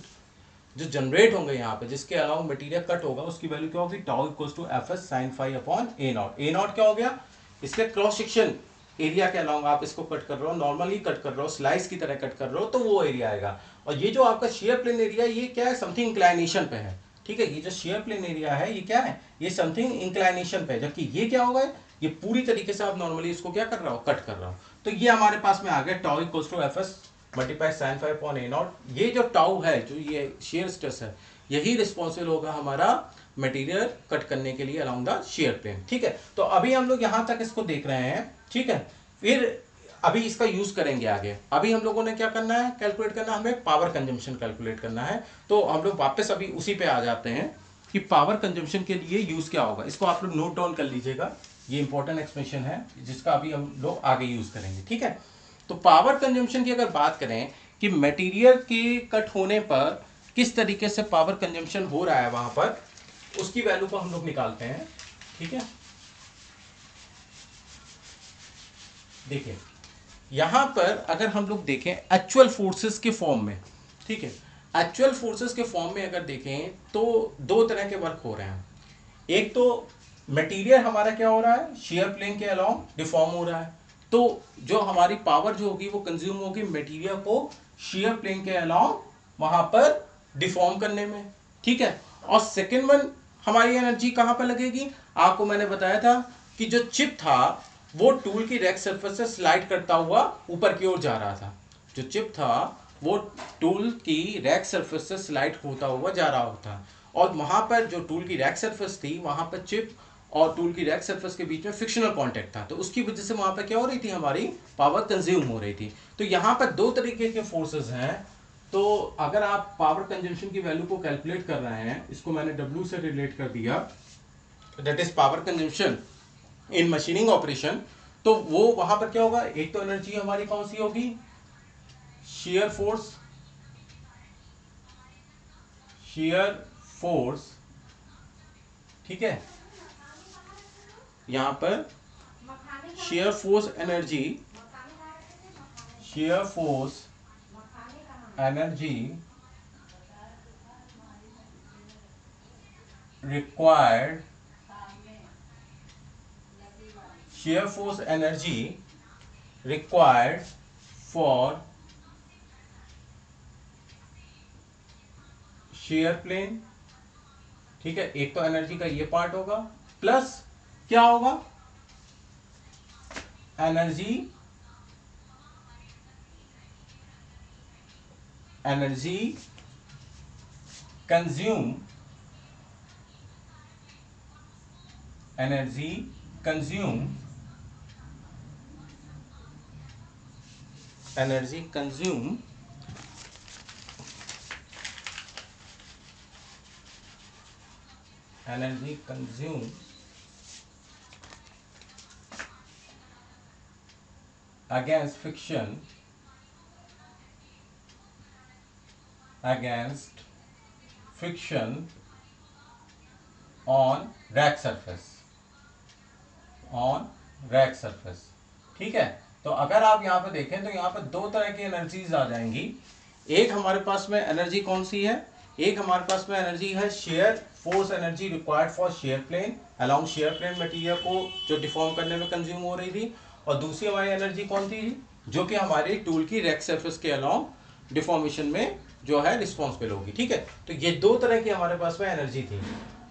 जो जनरेट होंगे यहाँ पे, जिसके अलावा मटेरियल कट होगा, उसकी वैल्यू क्या होगी, tau equals to F S sine five upon A naught. A naught क्या हो गया, इसके क्रॉस सेक्शन एरिया के अलावा आप इसको कट कर रहे हो, नॉर्मली कट कर रहे हो, स्लाइस की तरह कट कर रहे हो, तो वो एरिया आएगा। और ये जो आपका शेयर प्लेन एरिया, ये क्या है, समथिंग इंक्लाइनेशन पे है, ठीक है। ये जो शेयर प्लेन एरिया है ये क्या है, ये समथिंग इंक्लाइनेशन पे है, जबकि ये क्या होगा, ये पूरी तरीके से आप नॉर्मली इसको क्या कर रहा हो, कट कर रहा हो। तो ये हमारे पास में आ गया tau equals to F S multiply sine five upon A naught. ये जो टाउ है, जो ये शेयर स्ट्रेस है, यही रिस्पॉन्सिबल होगा हमारा मटेरियल कट करने के लिए अलोंग द शेयर प्लेन, ठीक है। तो अभी हम लोग यहां तक इसको देख रहे हैं, ठीक है। फिर अभी इसका यूज करेंगे आगे। अभी हम लोगों ने क्या करना है, कैलकुलेट करना, हमें पावर कंजम्पशन कैलकुलेट करना है। तो हम लोग वापस अभी उसी पे आ जाते हैं कि पावर कंजम्पशन के लिए यूज क्या होगा। इसको आप लोग नोट डाउन कर लीजिएगा, ये इंपॉर्टेंट एक्सप्रेशन है जिसका अभी हम लोग आगे यूज करेंगे, ठीक है। तो पावर कंजम्पशन की अगर बात करें कि मटेरियल के कट होने पर किस तरीके से पावर कंजम्पशन हो रहा है वहां पर, उसकी वैल्यू को हम लोग निकालते हैं, ठीक है। देखिए यहां पर अगर हम लोग देखें एक्चुअल फोर्सेस के फॉर्म में, ठीक है, एक्चुअल फोर्सेस के फॉर्म में अगर देखें तो दो तरह के वर्क हो रहे हैं। एक तो मटेरियल हमारा क्या हो रहा है, शेयर प्लेन के अलोंग डिफॉर्म हो रहा है, तो जो हमारी पावर जो होगी वो कंज्यूम होगी मटेरियल को शेयर प्लेन के अलोंग वहां पर डिफॉर्म करने में, ठीक है। और सेकेंड वन, हमारी एनर्जी कहां पर लगेगी, आपको मैंने बताया था कि जो चिप था वो टूल की रैक सरफेस से स्लाइड करता हुआ ऊपर की ओर जा रहा था। जो चिप था वो टूल की रैक सरफेस से स्लाइड होता हुआ जा रहा होता, और वहां पर जो टूल की रैक सरफेस थी वहां पर चिप और टूल की रैक सरफेस के बीच में फ्रिक्शनल कांटेक्ट था, तो उसकी वजह से वहां पर क्या हो रही थी, हमारी पावर कंज्यूम हो रही थी। तो यहां पर दो तरीके के फोर्सेस हैं। तो अगर आप पावर कंजम्पशन की वैल्यू को कैलकुलेट कर रहे हैं, इसको मैंने W से रिलेट कर दिया, that is power consumption in machining operation. तो वो वहां पर क्या होगा, एक तो एनर्जी हमारी कौन सी होगी, शेयर फोर्स, शेयर फोर्स, ठीक है। यहां पर share force energy, share force energy required, shear force energy required for shear plane, ठीक है। एक तो एनर्जी का ये पार्ट होगा, प्लस क्या होगा, energy, energy consume, energy consume, energy consume energy consume against friction, against friction on rack surface, on rack surface. ठीक है, तो अगर आप यहाँ पे देखें तो यहाँ पे दो तरह की एनर्जीज आ जाएंगी। एक हमारे पास में एनर्जी कौन सी है, एक हमारे पास में एनर्जी है shear force energy required for shear plane along shear plane material को जो डिफॉर्म करने में कंज्यूम हो रही थी, और दूसरी हमारी एनर्जी कौन थी जो कि हमारी टूल की रैक सरफेस के अलोंग डिफॉर्मेशन में जो है रिस्पॉन्सिबल होगी। ठीक है, तो ये दो तरह की हमारे पास में एनर्जी थी।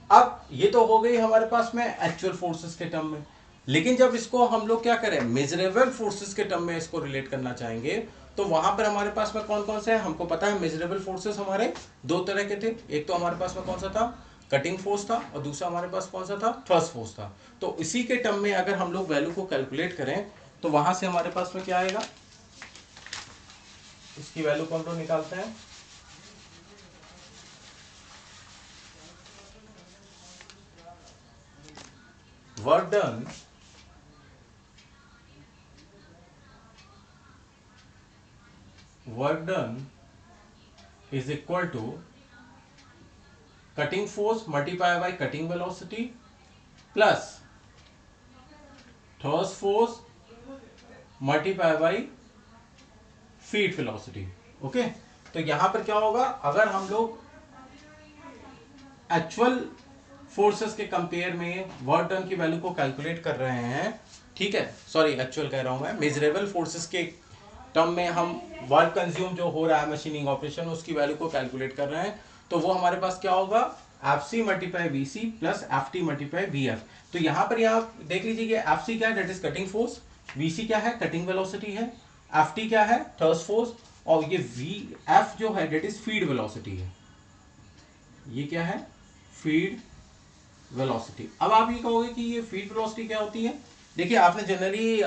अब ये तो हो गई हमारे पास में एक्चुअल फोर्सेस के टर्म में, लेकिन जब इसको हम लोग क्या करें मेजरेबल फोर्सेस के टर्म में इसको रिलेट करना चाहेंगे, तो वहां पर हमारे पास में कौन कौन से हैं हमको पता है। मेजरेबल फोर्सेस हमारे दो तरह के थे, एक तो हमारे पास में कौन सा था कटिंग फोर्स था, और दूसरा हमारे पास कौन सा था थ्रस्ट फोर्स था। तो इसी के टर्म में अगर हम लोग वैल्यू को कैलकुलेट करें तो वहां से हमारे पास में क्या आएगा, इसकी वैल्यू कौन लोग निकालते हैं, work done is equal to cutting force multiplied by cutting velocity plus thrust force multiplied by feed velocity। Okay, तो यहां पर क्या होगा, अगर हम लोग एक्चुअल फोर्सेस के कंपेयर में वर्क डन की वैल्यू को कैलकुलेट कर रहे हैं, ठीक है, सॉरी एक्चुअल कह रहा हूं मैं, मेजरेबल फोर्सेस के टर्म में हम वर्क कंज्यूम जो हो रहा है मशीनिंग ऑपरेशन उसकी वैल्यू को कैलकुलेट कर रहे हैं, तो वो हमारे पास क्या होगा FC multiply VC plus FT multiply VF। तो यहां पर आप देख लीजिए कि FC क्या है, that is cutting force, VC क्या है कटिंग वेलोसिटी है, FT क्या है थ्रस्ट फोर्स, और ये VF जो है दैट इज फीड वेलोसिटी है। ये क्या है फीड वेलोसिटी। अब आप ये कहोगे कि ये फीड वेलोसिटी क्या होती है। देखिए आपने जनरली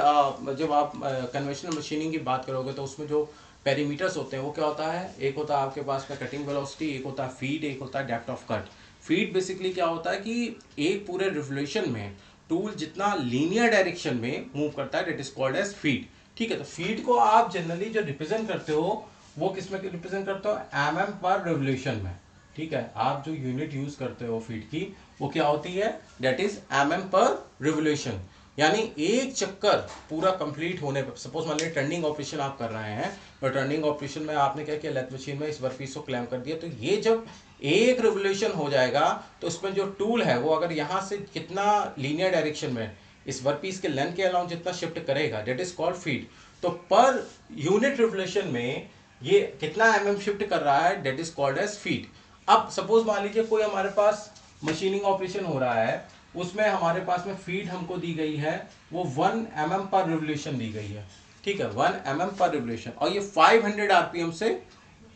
जब आप कन्वेंशनल मशीनिंग की बात करोगे तो उसमें जो पेरीमीटर्स होते हैं वो क्या होता है, एक होता है आपके पास में कटिंग वेलोसिटी, एक होता है फीड, एक होता है depth of cut. Feed basically क्या होता है कि एक पूरे रिवोल्यूशन में टूल जितना लीनियर डायरेक्शन में मूव करता है that is called as feed. ठीक है, तो फीड को आप जनरली जो रिप्रेजेंट करते हो वो किस में रिप्रेजेंट करते हो, mm पर रिवोल्यूशन में। ठीक है, आप जो यूनिट यूज करते हो फीड की वो क्या होती है, that is mm per revolution. यानी एक चक्कर पूरा कंप्लीट होने पर, सपोज मान लीजिए टर्निंग ऑपरेशन आप कर रहे हैं, और टर्निंग ऑपरेशन में आपने क्या किया लेथ मशीन में इस वर्कपीस को क्लैम्प कर दिया, तो ये जब एक रिवोल्यूशन हो जाएगा तो उसमें जो टूल है वो अगर यहाँ से कितना लीनियर डायरेक्शन में इस वर्कपीस के लेंथ के अलाउंग जितना शिफ्ट करेगा दैट इज कॉल्ड फीड। तो पर यूनिट रिवोल्यूशन में ये कितना mm शिफ्ट कर रहा है that is called as feed. अब सपोज मान लीजिए कोई हमारे पास मशीनिंग ऑपरेशन हो रहा है, उसमें हमारे पास में फीड हमको दी गई है वो 1 mm पर रिवोल्यूशन दी गई है। ठीक है, 1 mm पर रिवोल्यूशन, और ये 500 RPM से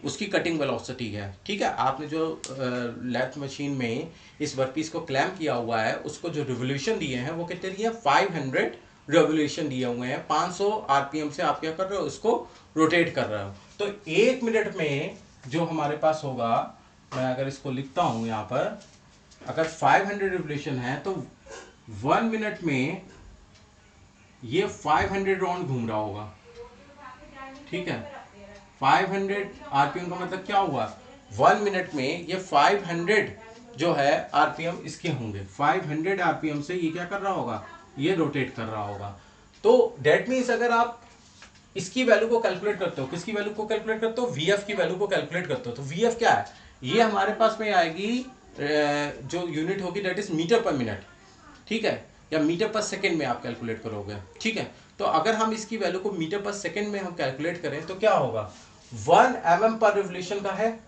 उसकी कटिंग वेलोसिटी है। ठीक है, आपने जो लेथ मशीन में इस वर्कपीस को क्लैम्प किया हुआ है उसको जो रिवोल्यूशन दिए हैं वो कितने दिए, 500 रिवोल्यूशन दिए हुए हैं। 500 RPM से आप क्या कर रहे हो, उसको रोटेट कर रहे हो। तो एक मिनट में जो हमारे पास होगा, मैं अगर इसको लिखता हूं यहां पर, अगर 500 रिवोल्यूशन है तो 1 मिनट में ये 500 राउंड घूम रहा होगा। ठीक है, 500 RPM का मतलब क्या हुआ, 1 मिनट में ये 500 जो है RPM इसके होंगे, 500 RPM से ये क्या कर रहा होगा, ये रोटेट कर रहा होगा। तो डेट मीन्स अगर आप इसकी वैल्यू को कैलकुलेट करते हो, किसकी वैल्यू को कैलकुलेट करते हो, VF की वैल्यू को कैलकुलेट करते हो, तो VF क्या है, ये हमारे पास में आएगी जो यूनिट होगी that is metre per minute. ठीक है, या मीटर पर सेकेंड में आप कैलकुलेट करोगे। ठीक है, तो अगर हम इसकी वैल्यू को मीटर पर सेकेंड में हम कैलकुलेट करें तो क्या होगा, 1 mm पर रिवोल्यूशन का है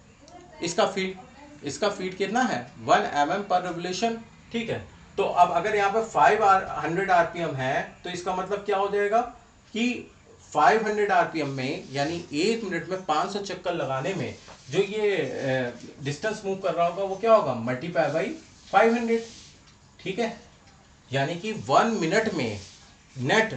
इसका फीड, इसका फीड कितना है 1 mm पर रिवोल्यूशन। ठीक है, तो अब अगर यहाँ पे 500 RPM है तो इसका मतलब क्या हो जाएगा कि 500 RPM में यानी एक मिनट में 500 चक्कर लगाने में जो ये डिस्टेंस मूव कर रहा होगा वो क्या होगा, मल्टीप्लाई बाई 500। ठीक है, यानी कि 1 मिनट में नेट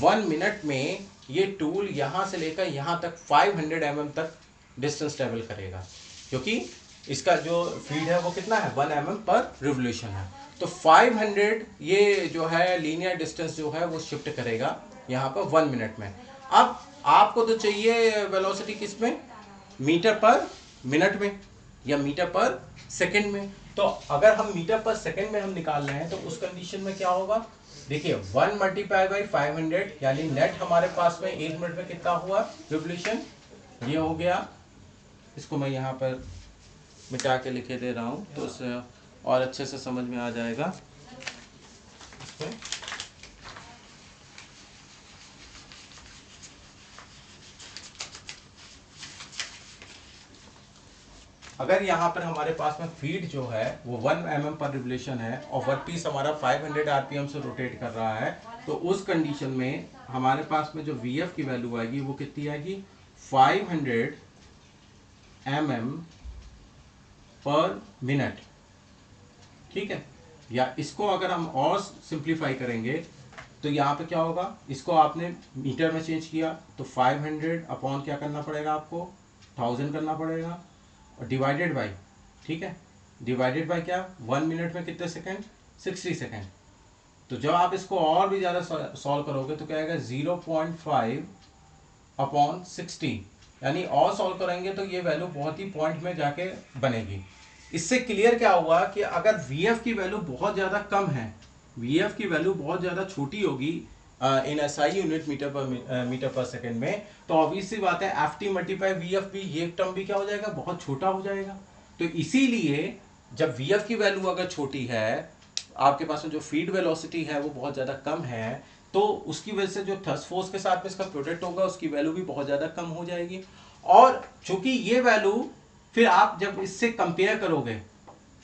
1 मिनट में ये टूल यहां से लेकर यहां तक 500 mm तक डिस्टेंस ट्रेवल करेगा, क्योंकि इसका जो फीड है वो कितना है 1 mm पर रिवोल्यूशन है। तो 500 ये जो है लीनियर डिस्टेंस जो है वो शिफ्ट करेगा यहाँ पर 1 मिनट में। अब आपको तो चाहिए वेलोसिटी किस में, मीटर पर मिनट में या मीटर पर सेकंड में। तो अगर हम मीटर पर सेकंड में हम निकाल रहे हैं तो उस कंडीशन में क्या होगा, देखिए 1 मल्टीप्लाई बाई 500 यानी नेट हमारे पास में 1 मिनट में कितना हुआ रिवोल्यूशन, ये हो गया। इसको मैं यहाँ पर मिटा के लिखे दे रहा हूँ तो उससे और अच्छे से समझ में आ जाएगा। इसमें अगर यहाँ पर हमारे पास में फीड जो है वो 1 mm पर रिवोल्यूशन है और वर्क पीस हमारा 500 RPM से रोटेट कर रहा है, तो उस कंडीशन में हमारे पास में जो VF की वैल्यू आएगी वो कितनी आएगी 500 mm पर मिनट। ठीक है, या इसको अगर हम और सिंप्लीफाई करेंगे तो यहाँ पे क्या होगा, इसको आपने मीटर में चेंज किया तो 500 अपॉन क्या करना पड़ेगा आपको 1000 करना पड़ेगा और डिवाइडेड बाय, ठीक है, डिवाइडेड बाय क्या 1 मिनट में कितने सेकंड 60 सेकंड। तो जब आप इसको और भी ज़्यादा सॉल्व करोगे तो क्या आएगा 0.5 अपॉन 60, यानी और सॉल्व करेंगे तो ये वैल्यू बहुत ही पॉइंट में जाके बनेगी। इससे क्लियर क्या हुआ कि अगर VF की वैल्यू बहुत ज़्यादा कम है, VF की वैल्यू बहुत ज़्यादा छोटी होगी इन SI यूनिट मीटर पर सेकेंड में, तो ऑब्वियस सी बात है FT मल्टीप्लाई VF भी, ये टर्म भी क्या हो जाएगा बहुत छोटा हो जाएगा। तो इसीलिए जब VF की वैल्यू अगर छोटी है, आपके पास में जो फीड वेलोसिटी है वो बहुत ज़्यादा कम है, तो उसकी वजह से जो थ्रस्ट फोर्स के साथ में इसका प्रोडक्ट होगा उसकी वैल्यू भी बहुत ज़्यादा कम हो जाएगी। और चूंकि ये वैल्यू फिर आप जब इससे कंपेयर करोगे,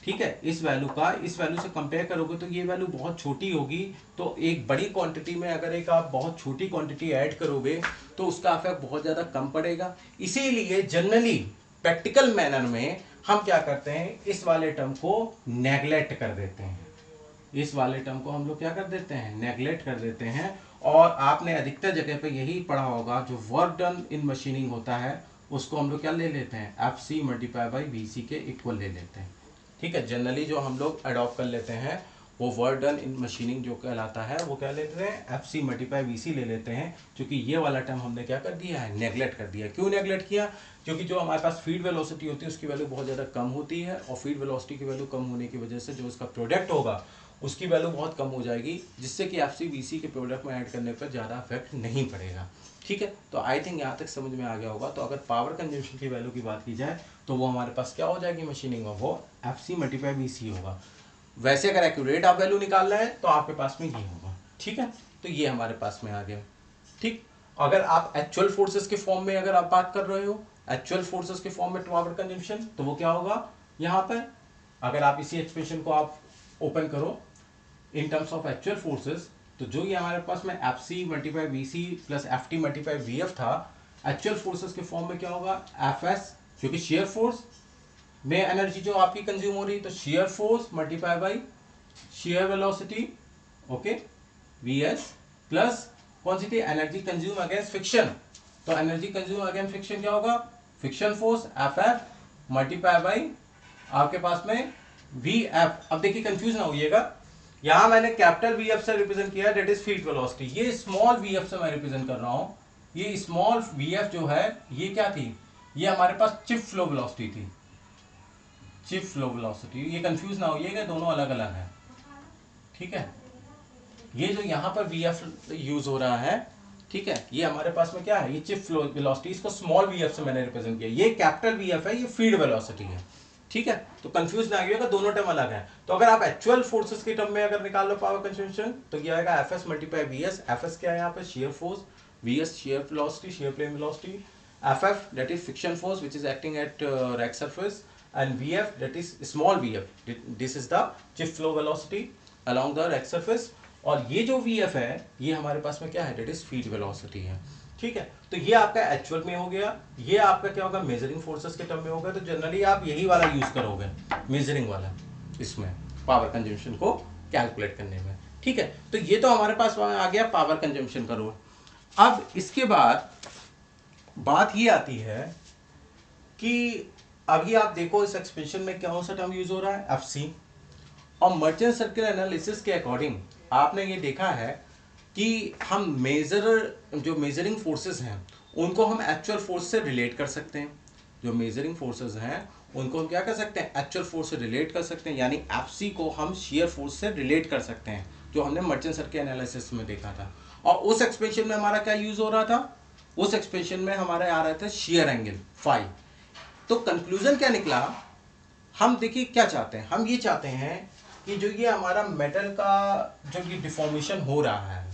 ठीक है, इस वैल्यू से कंपेयर करोगे तो ये वैल्यू बहुत छोटी होगी। तो एक बड़ी क्वांटिटी में अगर एक आप बहुत छोटी क्वांटिटी ऐड करोगे तो उसका इफेक्ट बहुत ज़्यादा कम पड़ेगा। इसीलिए जनरली प्रैक्टिकल मैनर में हम क्या करते हैं, इस वाले टर्म को नेगलेक्ट कर देते हैं, इस वाले टर्म को हम लोग क्या कर देते हैं नेगलेक्ट कर देते हैं। और आपने अधिकतर जगह पे यही पढ़ा होगा, जो वर्क डन इन मशीनिंग होता है उसको हम लोग क्या ले लेते हैं FC मल्टीप्लाई बाई VC के इक्वल ले लेते हैं। ठीक है, जनरली जो हम लोग अडॉप्ट कर लेते हैं वो वर्क डन इन मशीनिंग जो कहलाता है वो क्या लेते हैं FC मल्टीप्लाई VC ले लेते हैं, क्योंकि ये वाला टर्म हमने क्या कर दिया है नेगलेक्ट कर दिया। क्यों नेगलेक्ट किया, क्योंकि जो हमारे पास फीड वेलोसिटी होती है उसकी वैल्यू बहुत ज़्यादा कम होती है और फीड वेलोसिटी की वैल्यू कम होने की वजह से जो इसका प्रोडक्ट होगा उसकी वैल्यू बहुत कम हो जाएगी, जिससे कि FC VC के प्रोडक्ट में ऐड करने पर ज़्यादा इफेक्ट नहीं पड़ेगा। ठीक है, तो आई थिंक यहाँ तक समझ में आ गया होगा। तो अगर पावर कंजम्पशन की वैल्यू की बात की जाए तो वो हमारे पास क्या हो जाएगी मशीनिंग में, वो FC मल्टीप्लाई VC होगा। वैसे अगर एक्यूरेट आप वैल्यू निकालना है तो आपके पास में ये होगा। ठीक है, तो ये हमारे पास में आ गया। ठीक, अगर आप एक्चुअल फोर्सेस के फॉर्म में अगर आप बात कर रहे हो, एक्चुअल फोर्सेस के फॉर्म में पावर कंजम्पशन, तो वो क्या होगा यहाँ पर, अगर आप इसी एक्सप्रेशन को आप ओपन करो इन टर्म्स ऑफ एक्चुअल फोर्सेस, तो जो ये हमारे पास में FC multiply VC plus FT multiply VF था, एक्चुअल फोर्सेस के फॉर्म में क्या होगा FS, क्योंकि शेयर फोर्स में एनर्जी जो आपकी कंज्यूम हो रही है, तो shear force multiply by shear velocity, okay, VS plus कौन सी थी एनर्जी कंज्यूम अगेंस्ट फ्रिक्शन, तो एनर्जी कंज्यूम अगेंस्ट फ्रिक्शन क्या होगा friction force FF multiply by आपके पास में VF। अब देखिए कंफ्यूज ना होइएगा, यहां मैंने कैपिटल VF से रिप्रेजेंट किया, दैट इज फील्ड वेलोसिटी, ये स्मॉल VF से मैं रिप्रेजेंट कर रहा हूं। ये स्मॉल VF जो है ये क्या थी, ये हमारे पास चिप फ्लो वेलोसिटी थी, चिप फ्लो वेलोसिटी। ये कंफ्यूज ना होइएगा, दोनों अलग अलग है। ठीक है, ये जो यहाँ पर VF यूज हो रहा है, ठीक है, ये हमारे पास में क्या है, ये चिप फ्लो वेलोसिटी, इसको स्मॉल VF से मैंने रिप्रेजेंट किया। ये कैपिटल VF है, ये फील्ड वेलोसिटी है। ठीक है, तो कंफ्यूज ना आइएगा, दोनों टर्म अलग है। तो अगर आप एक्चुअल फोर्सेस के टर्म में अगर निकाल लो पावर कंजम्पशन, तो ये आएगा FS मल्टीप्लाई VS। FS क्या है यहाँ पे shear force, VS shear velocity, shear plane velocity, FF that is friction force which is acting at rake surface, and VF that is small VF, this is the chip flow velocity along the rake surface. और ये जो VF है ये हमारे पास में क्या है, दैट इज फील्ड वेलोसिटी है। ठीक है, तो ये आपका एक्चुअल में हो गया, ये आपका क्या होगा मेजरिंग फोर्सेस के टर्म में होगा। तो जनरली आप यही वाला यूज करोगे मेजरिंग वाला इसमें पावर कंजम्पशन को कैलकुलेट करने में। ठीक है, तो ये तो हमारे पास आ गया पावर कंजम्पशन का रूल। अब इसके बाद बात ये आती है कि अभी आप देखो इस एक्सप्रेशन में कौन सा टर्म यूज हो रहा है FC, और मर्चेंट सर्किल एनालिसिस के अकॉर्डिंग आपने ये देखा है कि हम जो मेजरिंग फोर्सेस हैं उनको हम एक्चुअल फोर्स से रिलेट कर सकते हैं। जो मेजरिंग फोर्सेस हैं उनको हम क्या कर सकते हैं एक्चुअल फोर्स से रिलेट कर सकते हैं, यानी FC को हम शेयर फोर्स से रिलेट कर सकते हैं। जो हमने मर्चेंट सर्किल एनालिसिस में देखा था। और उस एक्सप्रेशन में हमारा क्या यूज हो रहा था, उस एक्सप्रेशन में हमारा आ रहा था शेयर एंगल फाई। तो कंक्लूजन क्या निकला, हम देखिए क्या चाहते हैं, हम ये चाहते हैं कि जो ये हमारा मेटल का जो ये डिफॉर्मेशन हो रहा है,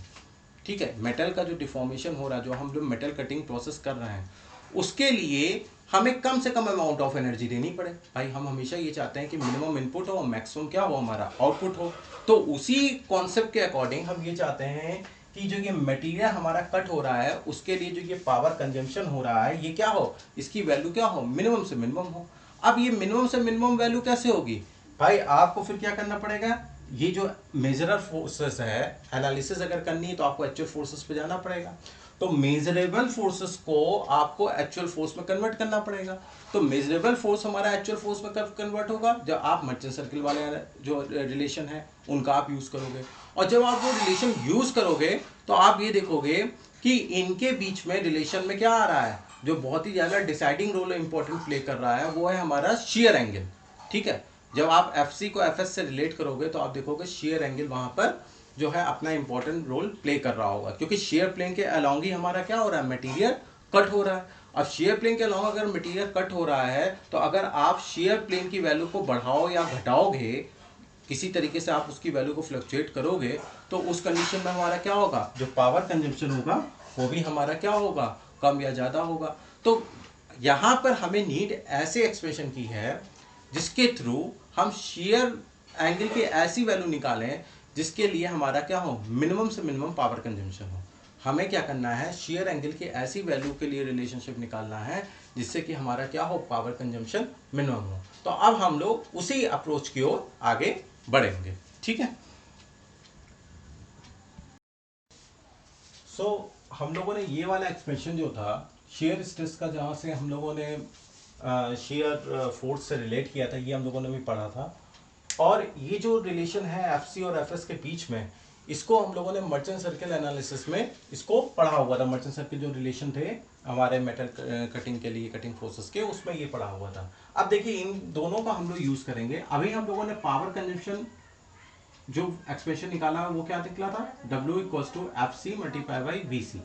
ठीक है, मेटल का जो डिफॉर्मेशन हो रहा है, जो हम लोग मेटल कटिंग प्रोसेस कर रहे हैं, उसके लिए हमें कम से कम अमाउंट ऑफ एनर्जी देनी पड़े। भाई हम हमेशा ये चाहते हैं कि मिनिमम इनपुट हो और मैक्सिमम क्या हो हमारा आउटपुट हो। तो उसी कॉन्सेप्ट के अकॉर्डिंग हम ये चाहते हैं कि जो ये मटेरियल हमारा कट हो रहा है उसके लिए जो ये पावर कंजम्पशन हो रहा है ये क्या हो, इसकी वैल्यू क्या हो, मिनिमम से मिनिमम हो। अब ये मिनिमम से मिनिमम वैल्यू कैसे होगी भाई, आपको फिर क्या करना पड़ेगा, ये जो मेजरर फोर्सेस है एनालिसिस अगर करनी है तो आपको एक्चुअल फोर्सेस पे जाना पड़ेगा। तो मेजरेबल फोर्सेस को आपको एक्चुअल फोर्स में कन्वर्ट करना पड़ेगा। तो मेजरेबल फोर्स हमारा एक्चुअल फोर्स में कब कन्वर्ट होगा, जब आप मर्चेंट सर्किल वाले जो रिलेशन है उनका आप यूज करोगे। और जब आप वो रिलेशन यूज करोगे तो आप ये देखोगे कि इनके बीच में रिलेशन में क्या आ रहा है, जो बहुत ही ज्यादा डिसाइडिंग रोल इंपॉर्टेंट प्ले कर रहा है वो है हमारा शेयर एंगल। ठीक है, जब आप एफ को एफ से रिलेट करोगे तो आप देखोगे शेयर एंगल वहां पर जो है अपना इंपॉर्टेंट रोल प्ले कर रहा होगा, क्योंकि शेयर प्लेन के अलोंग ही हमारा क्या हो रहा है, मटेरियल कट हो रहा है। अब शेयर प्लेन के अलोंग अगर मटेरियल कट हो रहा है तो अगर आप शेयर प्लेन की वैल्यू को बढ़ाओ या घटाओगे, किसी तरीके से आप उसकी वैल्यू को फ्लक्चुएट करोगे, तो उस कंडीशन में हमारा क्या होगा, जो पावर कंजम्पशन होगा वो भी हमारा क्या होगा, कम या ज्यादा होगा। तो यहां पर हमें नीड ऐसे एक्सप्रेशन की है जिसके थ्रू हम शेयर एंगल की ऐसी वैल्यू निकालें जिसके लिए हमारा क्या हो, मिनिमम से मिनिमम पावर कंजम्पशन हो। हमें क्या करना है, शेयर एंगल की ऐसी वैल्यू के लिए रिलेशनशिप निकालना है जिससे कि हमारा क्या हो, पावर कंजम्पशन मिनिमम हो। तो अब हम लोग उसी अप्रोच की ओर आगे बढ़ेंगे। ठीक है, सो हम लोगों ने ये वाला एक्सप्रेशन जो था शेयर स्ट्रेस का, जहाँ से हम लोगों ने शेयर फोर्स से रिलेट किया था, ये हम लोगों ने भी पढ़ा था। और ये जो रिलेशन है एफ और एफ के बीच में, इसको हम लोगों ने मर्चेंट सर्किल एनालिसिस में इसको पढ़ा हुआ था। मर्चेंट सर्किल जो रिलेशन थे हमारे मेटल कटिंग के लिए, कटिंग फोर्सेस के, उसमें ये पढ़ा हुआ था। अब देखिए इन दोनों का हम लोग यूज करेंगे। अभी हम लोगों ने पावर कंजम्पशन जो एक्सप्रेशन निकाला वो क्या निकला था, W equals to F C multiply by V C.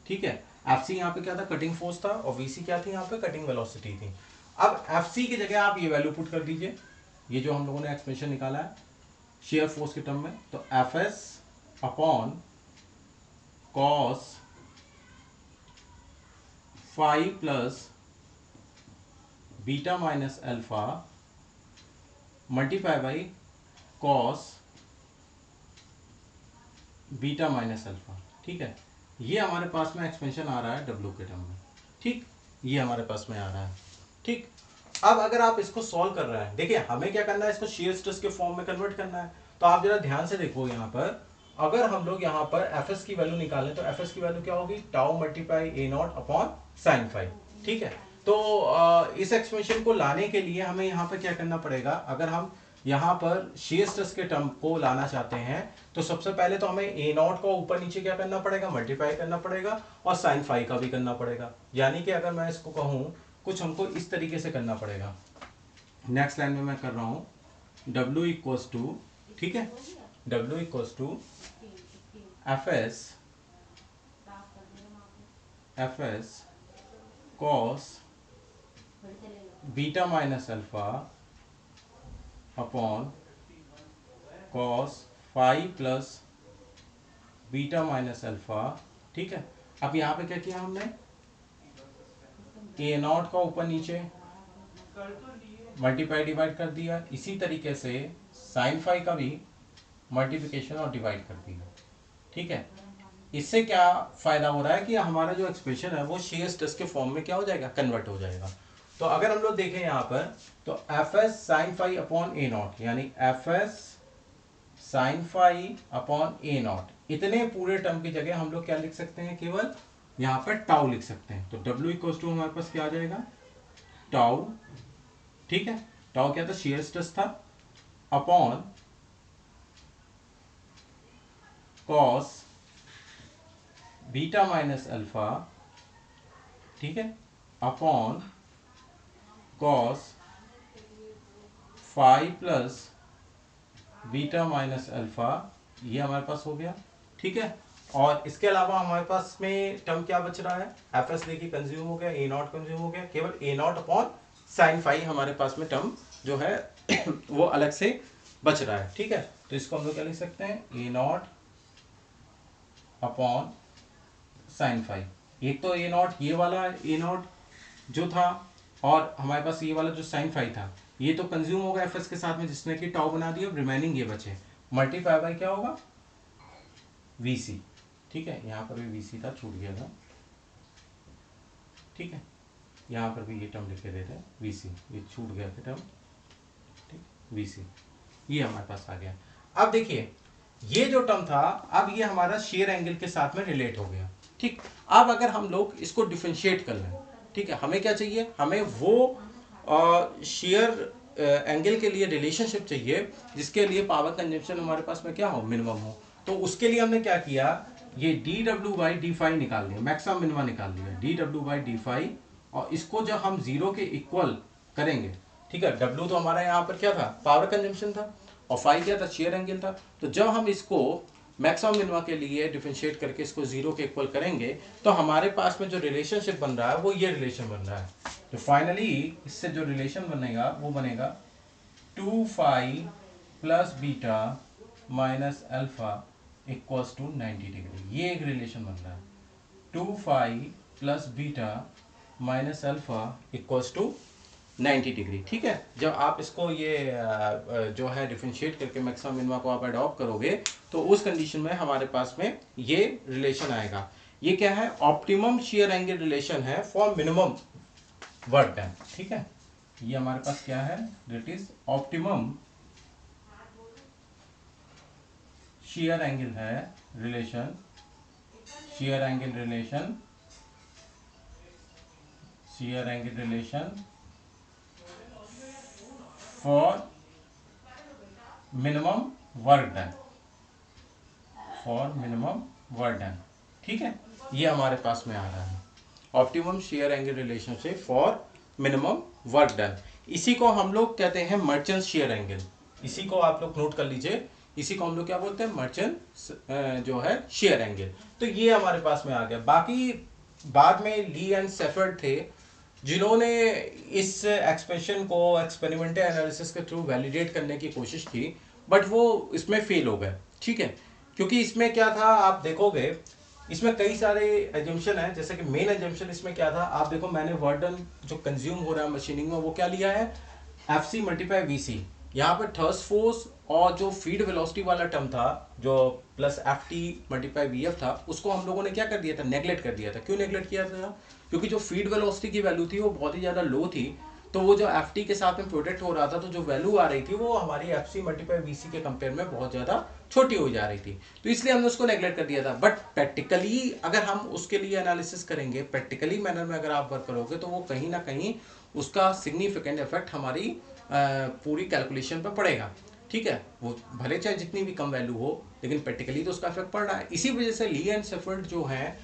ठीक है, एफ सी यहाँ पे क्या था, कटिंग फोर्स था, और वी सी क्या थी, यहाँ पे कटिंग वेलोसिटी थी। अब एफ सी की जगह आप ये वैल्यू पुट कर दीजिए, ये जो हम लोगों ने एक्सप्रेशन निकाला है शेयर फोर्स के टर्म में, तो F S upon cos phi plus beta minus alpha multiply by cos beta minus alpha. ठीक है, ये हमारे पास में एक्सपेंशन आ रहा है डब्ल्यू के टर्म में। ठीक, ये हमारे पास में आ रहा है। ठीक, अब अगर आप इसको सॉल्व कर रहे हैं, देखिए हमें क्या करना है, इसको शेयर स्ट्रेस के फॉर्म में कन्वर्ट करना है। तो आप जरा ध्यान से देखो, यहाँ पर अगर हम लोग यहाँ पर एफ एस की वैल्यू निकालें तो एफ एस की वैल्यू क्या होगी, tau multiply A not upon sine five. ठीक है, तो इस एक्सप्रेशन को लाने के लिए हमें यहाँ पर क्या करना पड़ेगा, अगर हम यहाँ पर शेयर स्ट्रेस के टर्म को लाना चाहते हैं तो सबसे पहले तो हमें ए नॉट को ऊपर नीचे क्या करना पड़ेगा, मल्टीप्लाई करना पड़ेगा, और साइन फाइव का भी करना पड़ेगा। यानी कि अगर मैं इसको कहूँ कुछ हमको इस तरीके से करना पड़ेगा। नेक्स्ट लाइन में मैं कर रहा हूं W इक्वल्स टू, ठीक है, W equals to F S cos beta minus alpha upon cos five plus beta minus alpha. ठीक है, अब यहाँ पे क्या किया हमने, ए नॉट का ऊपर नीचे मल्टीप्लाई डिवाइड कर दिया, इसी तरीके से साइन फाइव का भी मल्टीप्लिकेशन और डिवाइड कर दिया। ठीक है, इससे क्या फायदा हो रहा है कि हमारा जो एक्सप्रेशन है वो शेयर स्ट्रेस के फॉर्म में क्या हो जाएगा, कन्वर्ट हो जाएगा। तो अगर हम लोग देखें यहाँ पर तो F S sine five upon A naught, यानी F S sine five upon A naught, इतने पूरे टर्म की जगह हम लोग क्या लिख सकते हैं, केवल यहाँ पर टाउ लिख सकते हैं। तो W इक्वल्स टू हमारे पास क्या आ जाएगा, टाउ। ठीक है, टाउ क्या था, शेयर स्ट्रेस था, upon cos beta minus alpha, ठीक है, upon cos five plus beta minus alpha ये हमारे पास हो गया, ठीक है। और इसके अलावा हमारे पास में टर्म क्या बच रहा है, एफ एस देखिए कंज्यूम हो गया, ए नॉट कंज्यूम हो गया, केवल ए नॉट अपॉन साइन फाई हमारे पास में टर्म जो है वो अलग से बच रहा है, ठीक है। तो इसको हम लोग क्या लिख सकते हैं, ए नॉट अपॉन साइन फाई। एक तो ए नॉट ये वाला ए नॉट जो था, और हमारे पास ये वाला जो साइन फाई था, ये तो कंज्यूम होगा एफ एस के साथ में जिसने कि टाउ बना दिया, रिमेनिंग ये बचे, मल्टीप्लाई बाय क्या होगा, वीसी, ठीक है। यहाँ पर भी वीसी था, छूट गया था, ठीक है। यहाँ पर भी ये टर्म लिख के देते हैं वीसी, ये छूट गया था टर्म, ठीक, वीसी, ये हमारे पास आ गया। अब देखिए ये जो टर्म था, अब ये हमारा शेयर एंगल के साथ में रिलेट हो गया, ठीक। अब अगर हम लोग इसको डिफरेंशिएट कर लें, ठीक है, हमें क्या चाहिए, हमें वो शेयर एंगल के लिए रिलेशनशिप चाहिए जिसके लिए पावर कंजम्पशन हमारे पास में क्या हो, मिनिमम हो। तो उसके लिए हमने क्या किया, ये D W by D phi निकाल दिया, मैक्सिमम मिनिमम निकाल दिया, D W by D phi. और इसको जब हम जीरो के इक्वल करेंगे, ठीक है, डब्ल्यू तो हमारा यहाँ पर क्या था, पावर कंजम्पशन था, और फाई क्या था, शेयर एंगल था। तो जब हम इसको मैक्सिमम मिनिमा के लिए डिफरेंशिएट करके इसको जीरो के इक्वल करेंगे, तो हमारे पास में जो रिलेशनशिप बन रहा है वो ये रिलेशन बन रहा है। तो फाइनली इससे जो रिलेशन बनेगा वो बनेगा 2 phi plus beta minus alpha equals to 90 degree. ये एक रिलेशन बन रहा है, 2 phi plus beta minus alpha equals to 90 degree, ठीक है। जब आप इसको ये जो है डिफरेंशिएट करके मैक्सिमम मिनिमा को आप अडॉप्ट करोगे, तो उस कंडीशन में हमारे पास में ये रिलेशन आएगा। ये क्या है, ऑप्टिमम शेयर एंगल रिलेशन है फॉर मिनिमम वर्क डन, ठीक है। ये हमारे पास क्या है, that is optimum shear angle है relation, shear angle relation, shear angle relation for minimum work done, for minimum work done, ठीक है। ये हमारे पास में आ रहा है optimum shear angle relationship for minimum work done. इसी को हम लोग कहते हैं मर्चेंट शेयर एंगल, इसी को आप लोग नोट कर लीजिए, इसी को हम लोग क्या बोलते हैं, मर्चेंट जो है शेयर एंगल। तो ये हमारे पास में आ गया। बाकी बाद में ली एंड सेफर्ड थे जिन्होंने इस एक्सप्रेशन को एक्सपेरिमेंटल एनालिसिस के थ्रू वैलिडेट करने की कोशिश की, बट वो इसमें फेल हो गए, ठीक है। क्योंकि इसमें क्या था, आप देखोगे इसमें कई सारे एजम्पशन है। जैसे कि मेन एजम्पशन इसमें क्या था, आप देखो मैंने वर्डन जो कंज्यूम हो रहा है मशीनिंग में वो क्या लिया है, एफ सी मल्टीप्लाई वी सी। यहाँ पर थर्स्ट फोर्स और जो फीड वेलोसिटी वाला टर्म था जो plus F T multiply V F था, उसको हम लोगों ने क्या कर दिया था, नेगलेक्ट कर दिया था। क्यों नेगलेक्ट किया था, क्योंकि जो फीड वेलोसिटी की वैल्यू थी वो बहुत ही ज़्यादा लो थी। तो वो जो एफ टी के साथ में प्रोडक्ट हो रहा था, तो जो वैल्यू आ रही थी वो हमारी एफ सी मल्टीप्लाई वी सी के कंपेयर में बहुत ज़्यादा छोटी हो जा रही थी। तो इसलिए हमने उसको नेगलेक्ट कर दिया था। बट प्रैक्टिकली अगर हम उसके लिए एनालिसिस करेंगे, प्रैक्टिकली मैनर में अगर आप वर्क करोगे, तो वो कहीं ना कहीं उसका सिग्निफिकेंट इफेक्ट हमारी पूरी कैलकुलेशन पर पड़ेगा, ठीक है। वो भले चाहे जितनी भी कम वैल्यू हो, लेकिन प्रैक्टिकली तो उसका इफेक्ट पड़ रहा है। इसी वजह से ली एंड सेफर्ड जो हैं,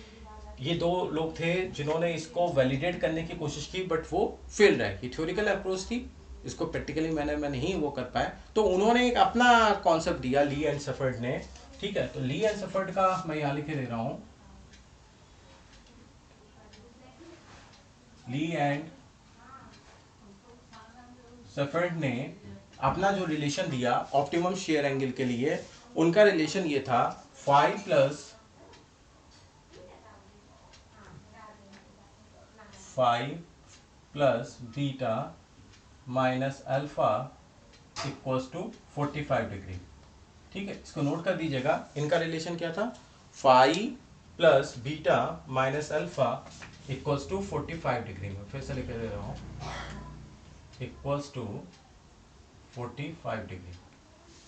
ये दो लोग थे जिन्होंने इसको वैलिडेट करने की कोशिश की, बट वो फेल रहे। ये थ्योरिकल अप्रोच थी, इसको प्रैक्टिकली मैंने में नहीं वो कर पाए, तो उन्होंने एक अपना कॉन्सेप्ट दिया ली एंड सेफर्ड ने, ठीक है। तो ली एंड सेफर्ड का मैं यहाँ लिखे दे रहा हूँ, ली एंड सेफर्ड ने अपना जो रिलेशन दिया ऑप्टिमम शेयर एंगल के लिए, उनका रिलेशन ये था 5 plus 5 plus beta minus alpha equals to 45 degree, ठीक है। इसको नोट कर दीजिएगा, इनका रिलेशन क्या था, 5 plus beta minus alpha equals to 45 degree में, फिर से लिख दे रहा हूँ, equals to 45 degree.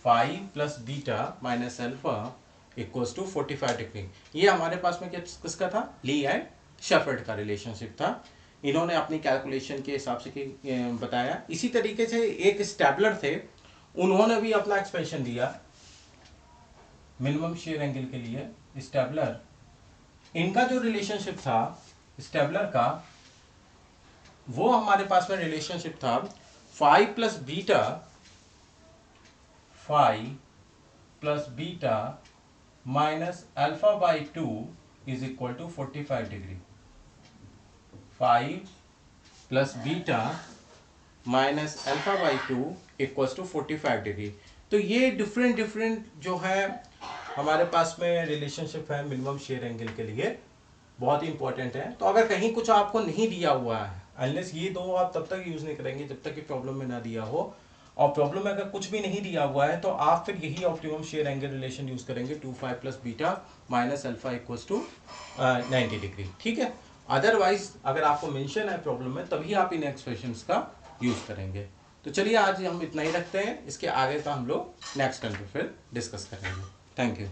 5 plus beta minus alpha equals to 45 degree. ये हमारे पास में किसका था, ली एंड शेफर्ड का रिलेशनशिप था। इन्होंने अपनी कैलकुलेशन के हिसाब से बताया। इसी तरीके से एक स्टैबलर थे, उन्होंने भी अपना एक्सप्रेशन दिया मिनिमम शेयर एंगल के लिए। स्टैबलर, इनका जो रिलेशनशिप था स्टैबलर का, वो हमारे पास में रिलेशनशिप था 5 plus beta 5 plus beta minus alpha by 2 is equal to 45 degree. 5 plus beta minus alpha by 2 equals to 45 degree. तो ये डिफरेंट डिफरेंट जो है हमारे पास में रिलेशनशिप है मिनिमम शेयर एंगल के लिए, बहुत ही इंपॉर्टेंट है। तो अगर कहीं कुछ आपको नहीं दिया हुआ है, अनलेस ये दो आप तब तक यूज नहीं करेंगे जब तक कि प्रॉब्लम में ना दिया हो, और प्रॉब्लम में अगर कुछ भी नहीं दिया हुआ है तो आप फिर यही optimum shear angle relation use करेंगे 2 5 plus beta minus alpha equals to 90 degree. ठीक है, अदरवाइज अगर आपको मेंशन है प्रॉब्लम में तभी आप इन एक्सप्रेशंस का यूज करेंगे। तो चलिए आज हम इतना ही रखते हैं, इसके आगे का हम लोग नेक्स्ट टर्न पे फिर डिस्कस करेंगे। Thank you.